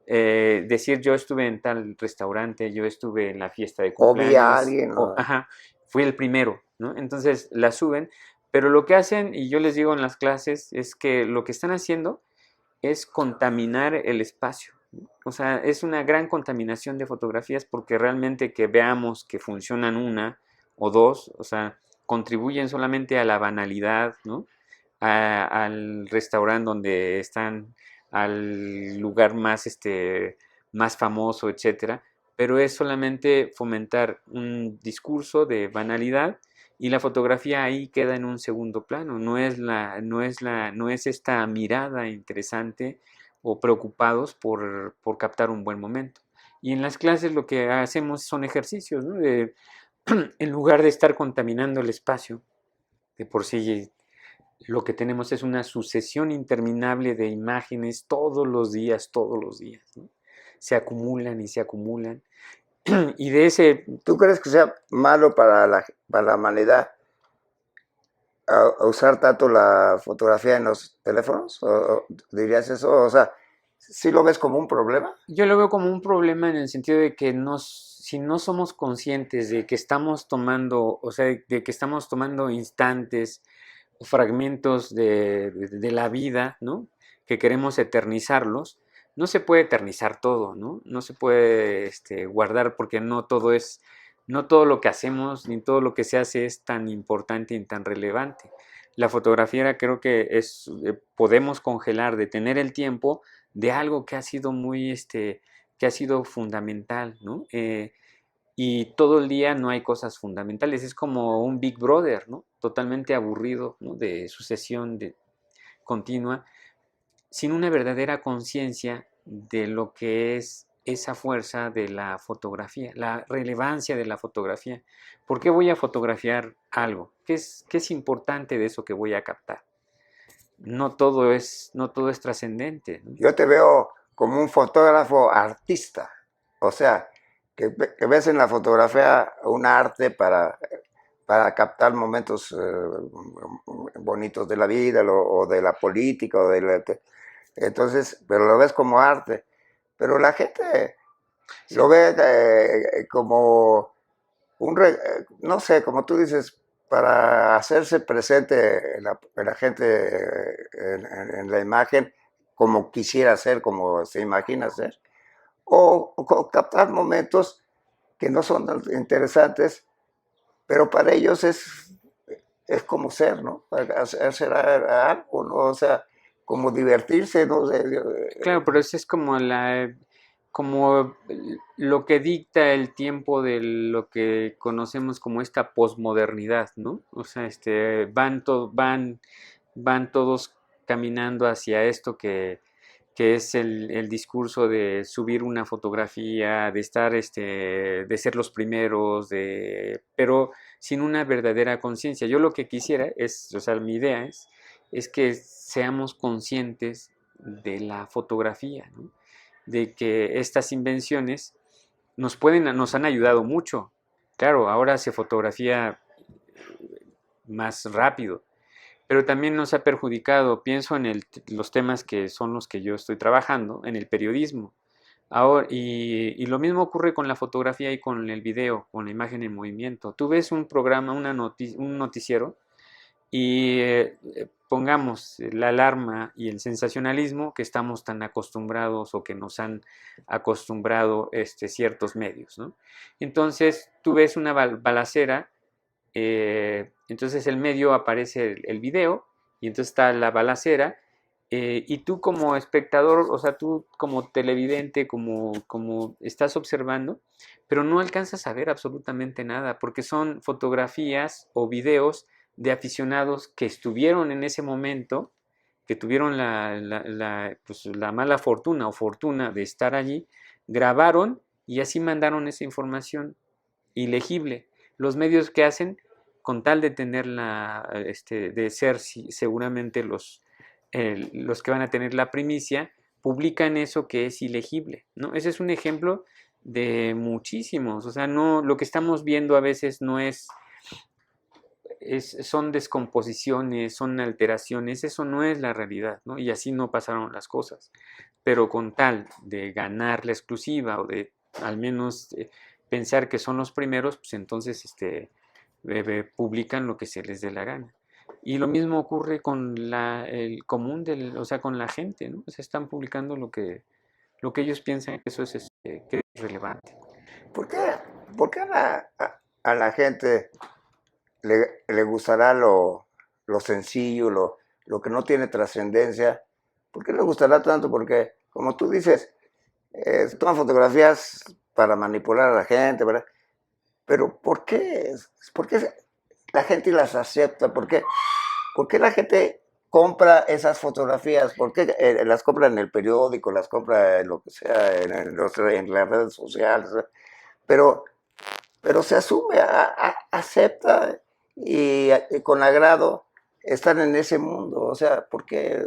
decir yo estuve en tal restaurante, yo estuve en la fiesta de O vi a cumpleaños, alguien, o, ajá, fui el primero, ¿no? Entonces la suben, pero lo que hacen, y yo les digo en las clases, es que lo que están haciendo es contaminar el espacio. O sea, es una gran contaminación de fotografías porque realmente que veamos que funcionan una o dos, o sea, contribuyen solamente a la banalidad, ¿no? Al restaurante donde están, al lugar más, más famoso, etcétera, pero es solamente fomentar un discurso de banalidad y la fotografía ahí queda en un segundo plano, no es esta mirada interesante o preocupados por captar un buen momento. Y en las clases lo que hacemos son ejercicios, ¿no? En lugar de estar contaminando el espacio, de por sí lo que tenemos es una sucesión interminable de imágenes todos los días, ¿no? Se acumulan y se acumulan. Y de ese, ¿tú crees que sea malo para la humanidad a usar tanto la fotografía en los teléfonos? ¿O dirías eso? O sea, ¿sí lo ves como un problema? yo lo veo como un problema en el sentido de que si no somos conscientes de que estamos tomando, o sea, de que estamos tomando instantes, fragmentos de la vida, ¿no? Que queremos eternizarlos, no se puede eternizar todo, ¿no? No se puede guardar porque no todo lo que hacemos ni todo lo que se hace es tan importante y tan relevante. La fotografía creo que podemos congelar, detener el tiempo de algo que ha sido que ha sido fundamental, ¿no? Y todo el día no hay cosas fundamentales, es como un Big Brother, ¿no? Totalmente aburrido, ¿no? De sucesión continua, sin una verdadera conciencia de lo que es esa fuerza de la fotografía, la relevancia de la fotografía. ¿Por qué voy a fotografiar algo? ¿Qué es importante de eso que voy a captar? No todo es trascendente, ¿no? Yo te veo como un fotógrafo artista, o sea, que ves en la fotografía un arte para captar momentos bonitos de la vida o de la política, entonces, pero lo ves como arte. Pero la gente Sí, lo ve como no sé, como tú dices, para hacerse presente en la gente, en la imagen, como quisiera ser, como se imagina ser, o captar momentos que no son tan interesantes, pero para ellos es como ser, ¿no? Hacer algo, ¿no? O sea, como divertirse, ¿no? claro, pero eso es como lo que dicta el tiempo de lo que conocemos como esta posmodernidad, ¿no? O sea, van todos caminando hacia esto que es el discurso de subir una fotografía, de estar, de ser los primeros, pero sin una verdadera conciencia. Yo lo que quisiera o sea, mi idea es que seamos conscientes de la fotografía, ¿no? De que estas invenciones nos han ayudado mucho, Claro, ahora se fotografía más rápido, pero también nos ha perjudicado, pienso en los temas que son los que yo estoy trabajando, en el periodismo. Ahora, y lo mismo ocurre con la fotografía y con el video, con la imagen en movimiento. Tú ves un programa, un noticiero, y pongamos la alarma y el sensacionalismo que estamos tan acostumbrados o que nos han acostumbrado ciertos medios, ¿no? Entonces tú ves una balacera, entonces el medio aparece el video y entonces está la balacera, y tú como espectador, o sea, tú como televidente, como estás observando, pero no alcanzas a ver absolutamente nada, porque son fotografías o videos de aficionados que estuvieron en ese momento, que tuvieron pues, la mala fortuna o fortuna de estar allí, grabaron y así mandaron esa información ilegible. Los medios que hacen, con tal de tenerla, de ser seguramente los que van a tener la primicia, publican eso que es ilegible, ¿no? Ese es un ejemplo de muchísimos, o sea, no, lo que estamos viendo a veces no son descomposiciones, son alteraciones, eso no es la realidad, ¿no? Y así no pasaron las cosas. Pero con tal de ganar la exclusiva o de al menos pensar que son los primeros, pues entonces publican lo que se les dé la gana. Y lo mismo ocurre con el común, o sea, con la gente, ¿no? O sea, están publicando lo que ellos piensan que eso que es relevante. ¿Por qué, por qué a la gente le gustará lo sencillo, lo que no tiene trascendencia? ¿Por qué le gustará tanto? Porque, como tú dices, toman fotografías para manipular a la gente, ¿verdad? Pero ¿por qué la gente las acepta? ¿Por qué la gente compra esas fotografías? ¿Por qué las compra en el periódico, las compra en lo que sea, en las redes sociales? Pero, pero se asume, acepta y con agrado están en ese mundo. O sea, ¿por qué?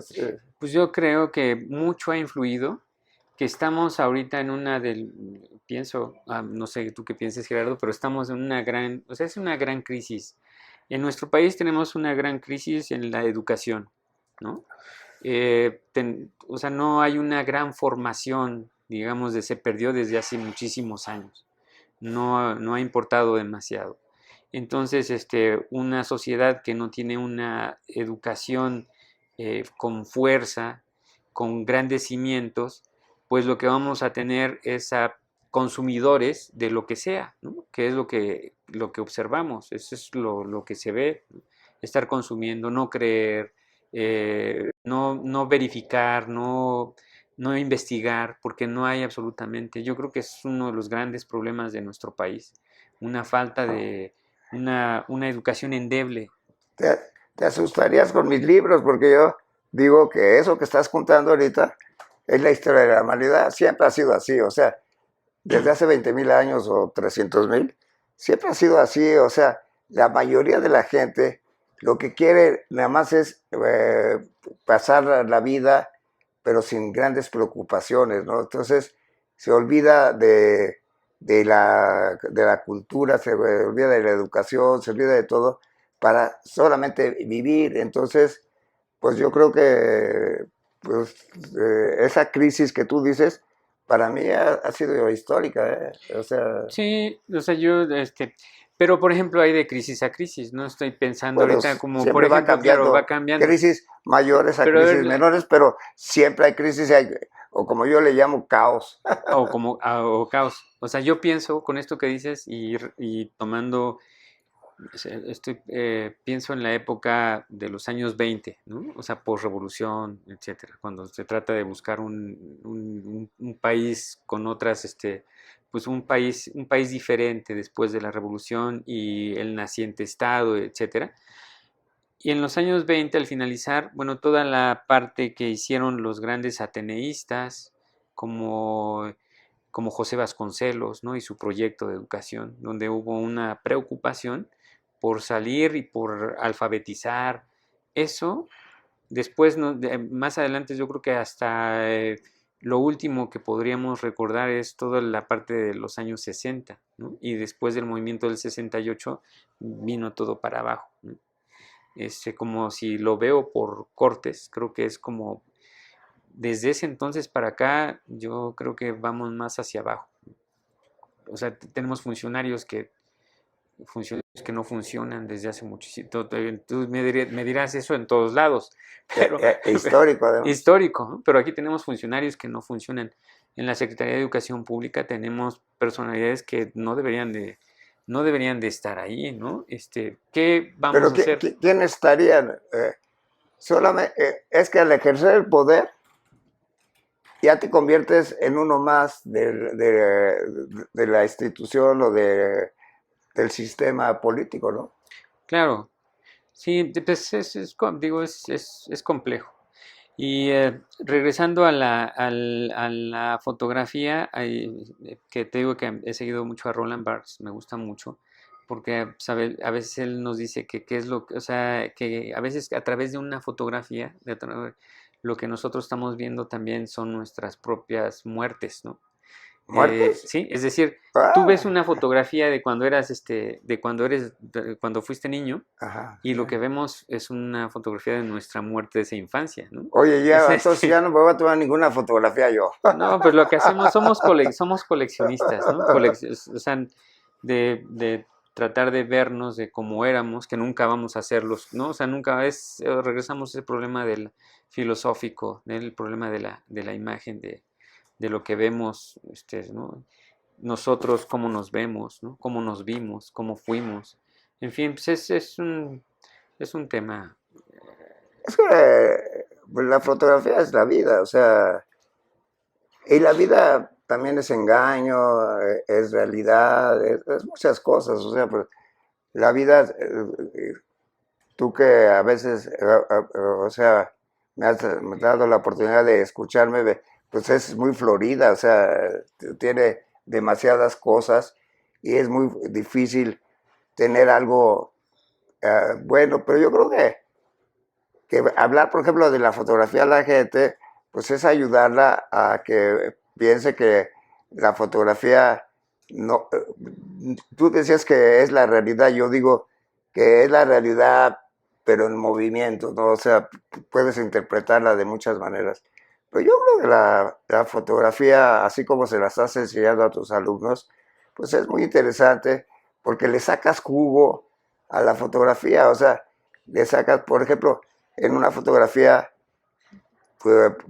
Pues yo creo que mucho ha influido, que estamos ahorita en pienso, no sé tú qué pienses, Gerardo, pero estamos en o sea, es una gran crisis. En nuestro país tenemos una gran crisis en la educación, ¿no? O sea, no hay una gran formación, digamos, se perdió desde hace muchísimos años. No ha importado demasiado. Entonces, una sociedad que no tiene una educación con fuerza, con grandes cimientos, pues lo que vamos a tener es a consumidores de lo que sea, ¿no? Que es lo que observamos, eso es lo que se ve, ¿no? Estar consumiendo, no creer, no verificar, no investigar, porque no hay absolutamente, yo creo que es uno de los grandes problemas de nuestro país, una falta de una educación endeble. Te, te asustarías con mis libros, porque yo digo que eso que estás contando ahorita es la historia de la humanidad. Siempre ha sido así, o sea, desde hace 20,000 años o 300,000, siempre ha sido así. O sea, la mayoría de la gente lo que quiere nada más es pasar la vida, pero sin grandes preocupaciones, ¿no? Entonces se olvida de la cultura, se olvida de la educación, se olvida de todo para solamente vivir. Entonces, pues yo creo que pues, esa crisis que tú dices, para mí ha sido histórica, ¿eh? O sea, Sí, o sea, pero por ejemplo hay de crisis a crisis, no estoy pensando bueno, ahorita como, por siempre va ejemplo, claro, va cambiando, cambiando, crisis mayores a pero a crisis ver, menores, pero siempre hay crisis, o como yo le llamo caos. o caos, o sea, yo pienso con esto que dices y tomando, o sea, pienso en la época de los años 20, ¿no? O sea, posrevolución, etcétera, cuando se trata de buscar un país con otras, pues un país diferente después de la revolución y el naciente Estado, etcétera. Y en los años 20, al finalizar, bueno, toda la parte que hicieron los grandes ateneístas, como José Vasconcelos, ¿no? Y su proyecto de educación, donde hubo una preocupación por salir y por alfabetizar. Eso, después, más adelante, yo creo que hasta lo último que podríamos recordar es toda la parte de los años 60, ¿no? Y después del movimiento del 68 vino todo para abajo, ¿no? Como si lo veo por cortes, creo que es como desde ese entonces para acá, yo creo que vamos más hacia abajo. O sea, tenemos funcionarios que no funcionan desde hace muchísimo. Tú me dirás eso en todos lados, pero Histórico, además. histórico, ¿no? Pero aquí tenemos funcionarios que no funcionan. En la Secretaría de Educación Pública tenemos personalidades que no deberían de estar ahí, ¿no? ¿Qué vamos Pero a hacer? ¿quién estaría? Solamente, es que al ejercer el poder ya te conviertes en uno más de la institución o del sistema político, ¿no? Claro, sí, pues digo, es complejo. Y regresando a la fotografía, que te digo que he seguido mucho a Roland Barthes, me gusta mucho, porque a veces él nos dice que qué es o sea, que a veces a través de una fotografía, lo que nosotros estamos viendo también son nuestras propias muertes, ¿no? ¿Muertes? Sí, es decir, tú ves Ah, una fotografía de cuando cuando fuiste niño, ajá, y sí. lo que vemos es una fotografía de nuestra muerte de esa infancia, ¿no? Oye, ya, entonces ya no me voy a tomar ninguna fotografía yo. No, pues lo que hacemos, somos coleccionistas, ¿no? O sea, de tratar de vernos de cómo éramos, que nunca vamos a hacerlos, ¿no? O sea, nunca regresamos a ese problema del filosófico, del problema de la imagen, de lo que vemos, ¿no? Nosotros, cómo nos vemos, ¿no? Cómo nos vimos, cómo fuimos. En fin, pues es un tema. Es que pues, la fotografía es la vida, o sea, y la vida también es engaño, es realidad, es muchas cosas, o sea, pues, la vida, tú que a veces, o sea, me has dado la oportunidad de escucharme, pues es muy florida, o sea, tiene demasiadas cosas y es muy difícil tener algo bueno, pero yo creo que hablar, por ejemplo, de la fotografía a la gente, pues es ayudarla a que piense que la fotografía no, tú decías que es la realidad, yo digo que es la realidad, pero en movimiento, ¿no? O sea, puedes interpretarla de muchas maneras. Pero yo creo que la fotografía, así como se la estás enseñando a tus alumnos, pues es muy interesante porque le sacas jugo a la fotografía, o sea, le sacas, por ejemplo, en una fotografía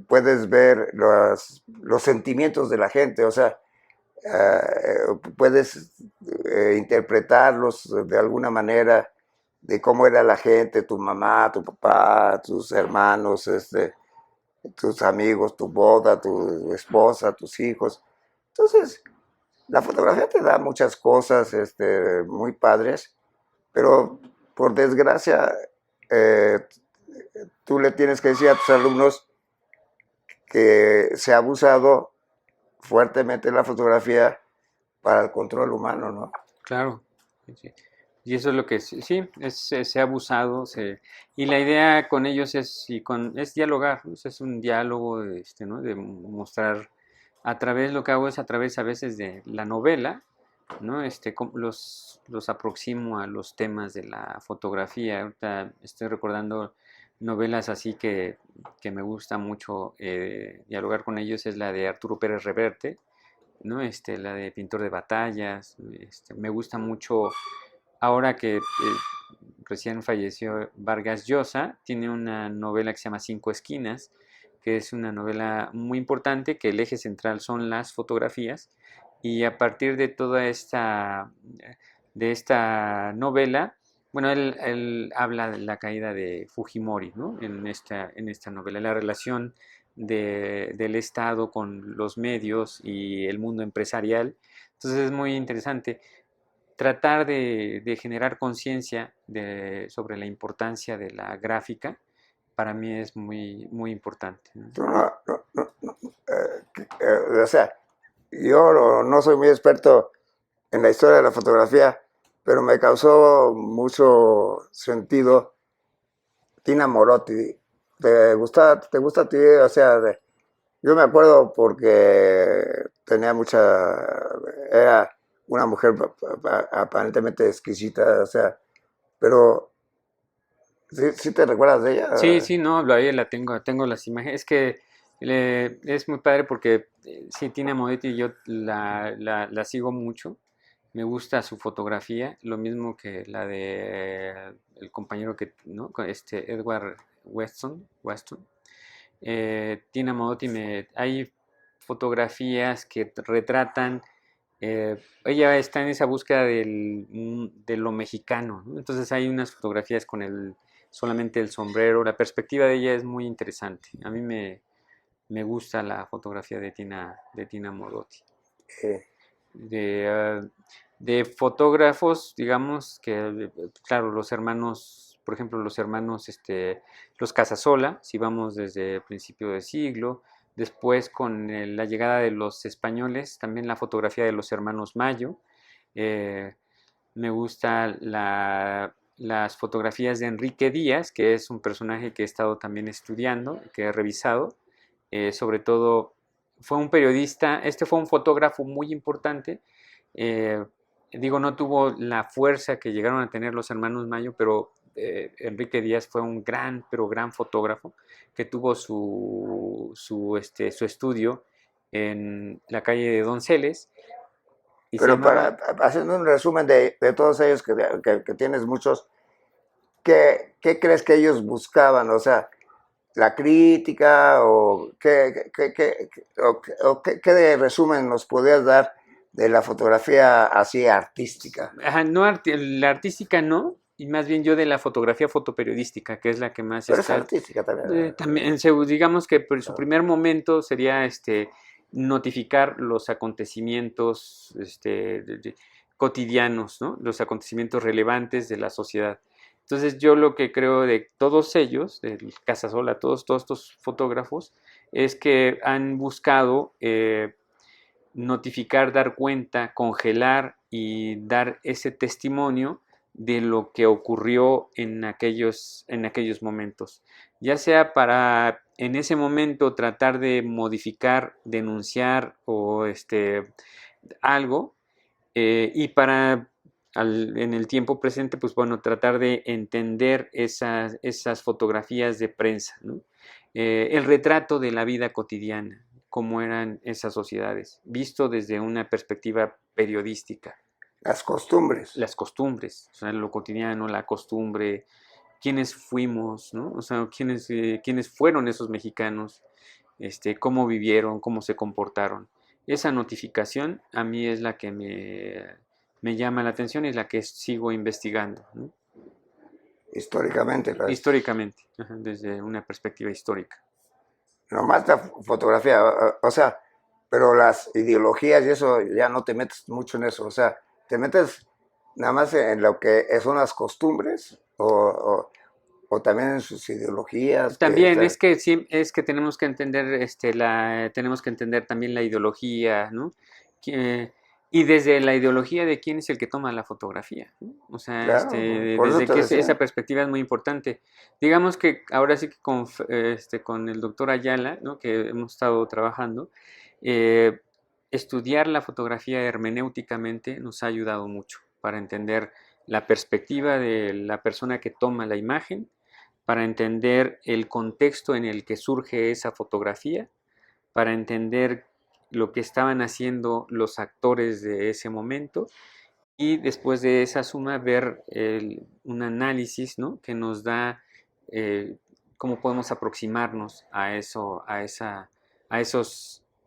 puedes ver los sentimientos de la gente, o sea, puedes interpretarlos de alguna manera de cómo era la gente, tu mamá, tu papá, tus hermanos, tus amigos, tu boda, tu esposa, tus hijos. Entonces, la fotografía te da muchas cosas muy padres, pero por desgracia, eh, tú le tienes que decir a tus alumnos que se ha abusado fuertemente la fotografía para el control humano, ¿no? Claro. Sí. Y eso es lo que sí, se ha abusado. Y la idea con ellos es dialogar, ¿no? Es un diálogo, ¿no? De mostrar lo que hago es a través a veces de la novela, ¿no? Los aproximo a los temas de la fotografía. Ahorita estoy recordando novelas así que me gusta mucho dialogar con ellos, es la de Arturo Pérez Reverte, ¿no? La de Pintor de Batallas. Me gusta mucho, ahora que recién falleció Vargas Llosa, tiene una novela que se llama Cinco Esquinas, que es una novela muy importante, que el eje central son las fotografías, y a partir de esta novela, bueno, él habla de la caída de Fujimori, ¿no? En esta novela, la relación del Estado con los medios y el mundo empresarial. Entonces es muy interesante tratar de generar conciencia sobre la importancia de la gráfica. Para mí es muy, muy importante, ¿no? O sea, yo no soy muy experto en la historia de la fotografía, pero me causó mucho sentido Tina Morotti. ¿Te gusta a ti? O sea, Yo me acuerdo porque tenía era una mujer aparentemente exquisita, o sea, pero ¿sí te recuerdas de Sí, ella? sí, no, ahí la tengo las imágenes. Es que es muy padre porque sí, Tina Modotti yo la sigo mucho. Me gusta su fotografía, lo mismo que la de el compañero que, ¿no? Edward Weston. Tina Modotti hay fotografías que retratan, ella está en esa búsqueda de lo mexicano, ¿no? Entonces hay unas fotografías con solamente el sombrero, la perspectiva de ella es muy interesante. A mí me gusta la fotografía de Tina Modotti. Eh, De, de fotógrafos, digamos que, claro, los hermanos, por ejemplo, los Casasola, si vamos desde el principio del siglo, después con la llegada de los españoles, también la fotografía de los hermanos Mayo, eh, me gusta las fotografías de Enrique Díaz, que es un personaje que he estado también estudiando, que he revisado, sobre todo fue un periodista, fue un fotógrafo muy importante. eh, Digo, no tuvo la fuerza que llegaron a tener los hermanos Mayo, pero Enrique Díaz fue un gran, pero gran fotógrafo que tuvo su estudio en la calle de Donceles y se pero llamaba. haciendo un resumen de todos ellos que tienes muchos, ¿qué crees que ellos buscaban? O sea, la crítica o qué de resumen nos podrías dar de la fotografía así artística. Ajá, no, la artística no, y más bien yo de la fotografía fotoperiodística, que es la que más Pero es está. artística también. También, digamos que su primer momento sería notificar los acontecimientos cotidianos, ¿no? Los acontecimientos relevantes de la sociedad. Entonces yo lo que creo de todos ellos, del Casasola, todos estos fotógrafos, es que han buscado notificar, dar cuenta, congelar y dar ese testimonio de lo que ocurrió en aquellos momentos. Ya sea para en ese momento tratar de modificar, denunciar o algo, y para en el tiempo presente, pues bueno, tratar de entender esas fotografías de prensa, ¿no? El retrato de la vida cotidiana, cómo eran esas sociedades, visto desde una perspectiva periodística. Las costumbres. Las costumbres, o sea, lo cotidiano, la costumbre, quiénes fuimos, ¿no? O sea, quiénes fueron esos mexicanos, cómo vivieron, cómo se comportaron. Esa notificación a mí es la que me llama la atención y es la que sigo investigando, ¿no? Históricamente, Históricamente, ajá, desde una perspectiva histórica. nomás la fotografía, o sea, pero las ideologías y eso ya no te metes mucho en eso, o sea, te metes nada más en lo que son las costumbres o también en sus ideologías que También es están. que sí, es que tenemos que entender, tenemos que entender también la ideología, ¿no? Que- y desde la ideología de quién es el que toma la fotografía, ¿no? O sea, Claro, por eso desde te que esa decía. perspectiva es muy importante. Digamos que ahora sí que con el doctor Ayala, ¿no? Que hemos estado trabajando, eh, estudiar la fotografía hermenéuticamente nos ha ayudado mucho para entender la perspectiva de la persona que toma la imagen, para entender el contexto en el que surge esa fotografía, para entender lo que estaban haciendo los actores de ese momento y después de esa suma ver un análisis, ¿no? Que nos da cómo podemos aproximarnos a esos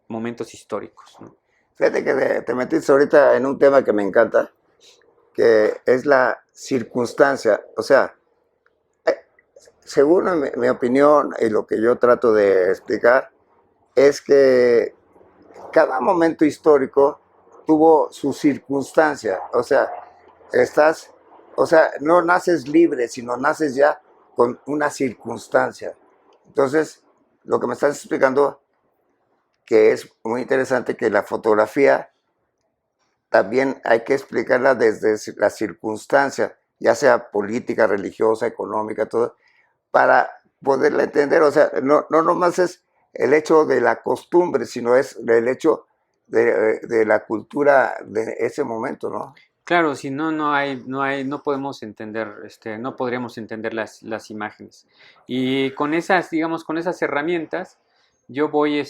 momentos históricos, ¿no? Fíjate que te metiste ahorita en un tema que me encanta, que es la circunstancia. O sea, eh, según mi opinión y lo que yo trato de explicar, es que cada momento histórico tuvo su circunstancia. O sea, estás, o sea, no naces libre, sino naces ya con una circunstancia. Entonces, lo que me estás explicando, que es muy interesante, que la fotografía también hay que explicarla desde la circunstancia, ya sea política, religiosa, económica, todo, para poderla entender. O sea, no nomás es el hecho de la costumbre, sino es el hecho de la cultura de ese momento, ¿no? Claro, si no, no podemos entender, no podríamos entender las imágenes. Y con esas, digamos, con esas herramientas, yo voy,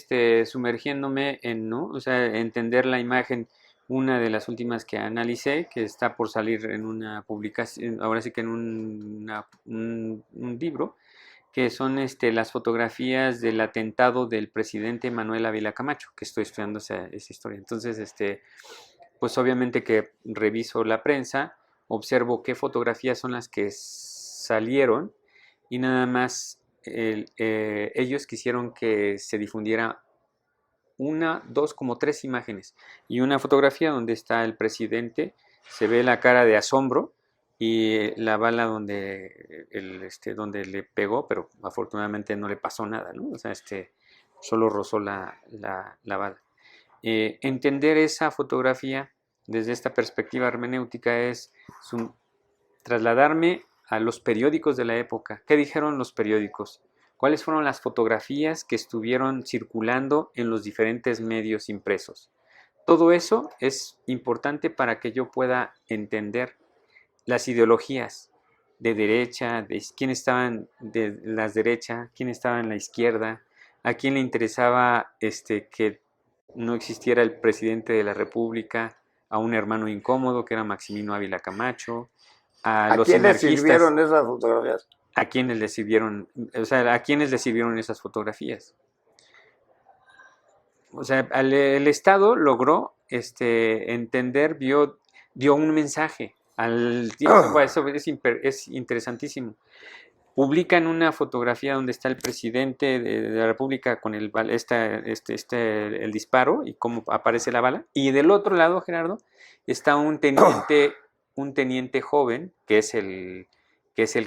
sumergiéndome en, ¿no? O sea, entender la imagen. Una de las últimas que analicé, que está por salir en una publicación, ahora sí que en un libro, que son, las fotografías del atentado del presidente Manuel Ávila Camacho, que estoy estudiando esa historia. Entonces, pues obviamente que reviso la prensa, observo qué fotografías son las que salieron y nada más ellos quisieron que se difundiera una, dos, como tres imágenes y una fotografía donde está el presidente, se ve la cara de asombro y la bala donde le pegó, pero afortunadamente no le pasó nada, ¿no? O sea, solo rozó la bala. Entender esa fotografía desde esta perspectiva hermenéutica es trasladarme a los periódicos de la época. ¿Qué dijeron los periódicos? ¿Cuáles fueron las fotografías que estuvieron circulando en los diferentes medios impresos? Todo eso es importante para que yo pueda entender las ideologías de derecha, de quién estaban de la derecha, quién estaba en la izquierda, a quién le interesaba que no existiera el presidente de la República, a un hermano incómodo que era Maximino Ávila Camacho, a ¿A los quién le anarquistas, sirvieron esas fotografías? a quienes les sirvieron, o sea, a quienes les sirvieron esas fotografías. O sea, el Estado logró entender, dio un mensaje al tiempo. Eso es interesantísimo. Publican una fotografía donde está el presidente de la República con el disparo y cómo aparece la bala. Y del otro lado, Gerardo, está un teniente joven, que es el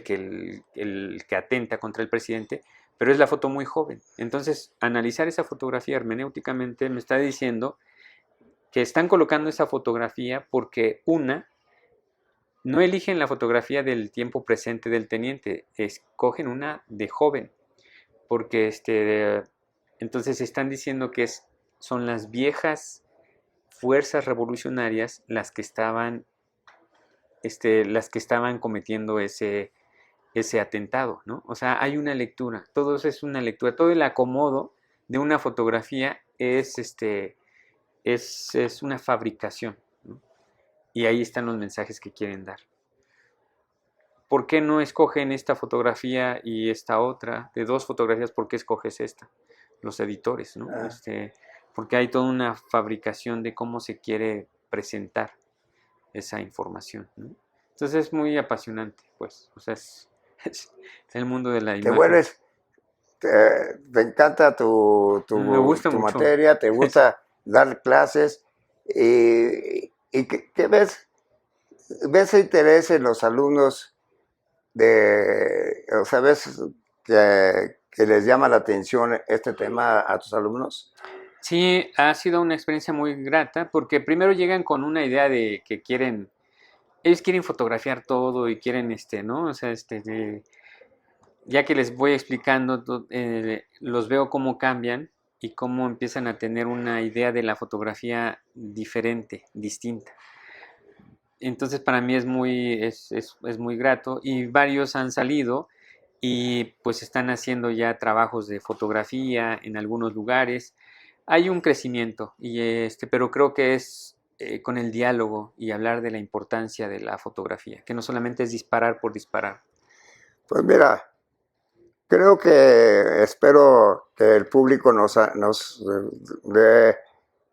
que atenta contra el presidente, pero es la foto muy joven. Entonces, analizar esa fotografía hermenéuticamente me está diciendo que están colocando esa fotografía porque no eligen la fotografía del tiempo presente del teniente, escogen una de joven, porque entonces están diciendo que son las viejas fuerzas revolucionarias las que estaban cometiendo ese atentado, ¿no? O sea, hay una lectura, todo eso es una lectura, todo el acomodo de una fotografía es una fabricación, ¿no? Y ahí están los mensajes que quieren dar. ¿Por qué no escogen esta fotografía y esta otra? De dos fotografías, ¿por qué escoges esta? Los editores, ¿no? Porque hay toda una fabricación de cómo se quiere presentar esa información, ¿no? Entonces es muy apasionante, pues. O sea, es el mundo de la imagen. Te vuelves, te encanta Me gusta tu mucho. materia, te gusta dar clases y ¿qué ves? ¿Ves interés en los alumnos o sea, ves que les llama la atención este tema a tus alumnos? Sí, ha sido una experiencia muy grata porque primero llegan con una idea de que ellos quieren fotografiar todo y quieren, ¿no? O sea, ya que les voy explicando, los veo cómo cambian y cómo empiezan a tener una idea de la fotografía diferente, distinta. Entonces para mí es muy grato y varios han salido y pues están haciendo ya trabajos de fotografía en algunos lugares. Hay un crecimiento, pero creo que es con el diálogo y hablar de la importancia de la fotografía, que no solamente es disparar por disparar. Pues mira, espero que el público nos dé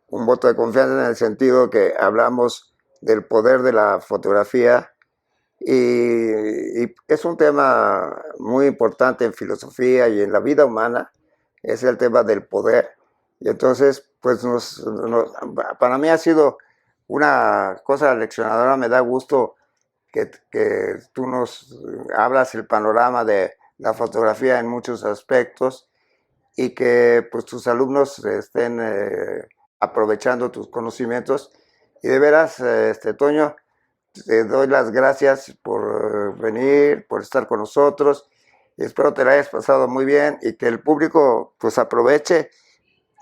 un voto de confianza en el sentido que hablamos del poder de la fotografía y es un tema muy importante en filosofía y en la vida humana, es el tema del poder. Y entonces, pues para mí ha sido una cosa leccionadora, me da gusto que tú nos hablas el panorama de la fotografía en muchos aspectos y que pues tus alumnos estén aprovechando tus conocimientos. Y de veras, Toño, te doy las gracias por venir, por estar con nosotros y espero te la hayas pasado muy bien y que el público pues aproveche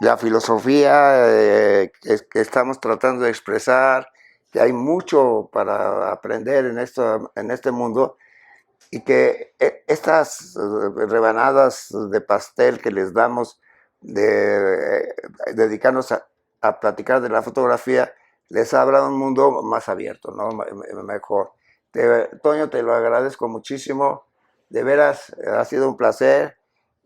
la filosofía que estamos tratando de expresar, que hay mucho para aprender en este mundo y que estas rebanadas de pastel que les damos de dedicarnos a platicar de la fotografía, les abra un mundo más abierto, ¿no? Mejor. Toño, te lo agradezco muchísimo, de veras, ha sido un placer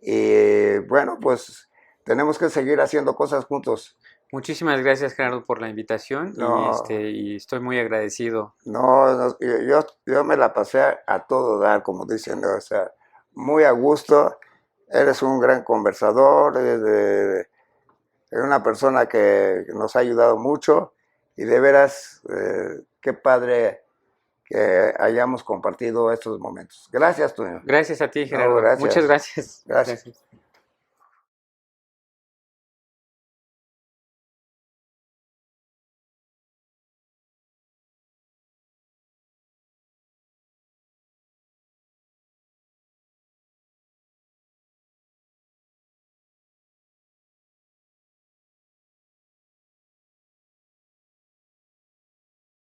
y bueno, pues tenemos que seguir haciendo cosas juntos. Muchísimas gracias, Gerardo, por la invitación No, y estoy muy agradecido. no, yo me la pasé a todo dar, como dicen, ¿no? O sea, muy a gusto. Eres un gran conversador, eres una persona que nos ha ayudado mucho y de veras, qué padre que hayamos compartido estos momentos. Gracias, Toño. Gracias a ti, No, Gerardo. Muchas gracias. gracias. Gracias. Gracias.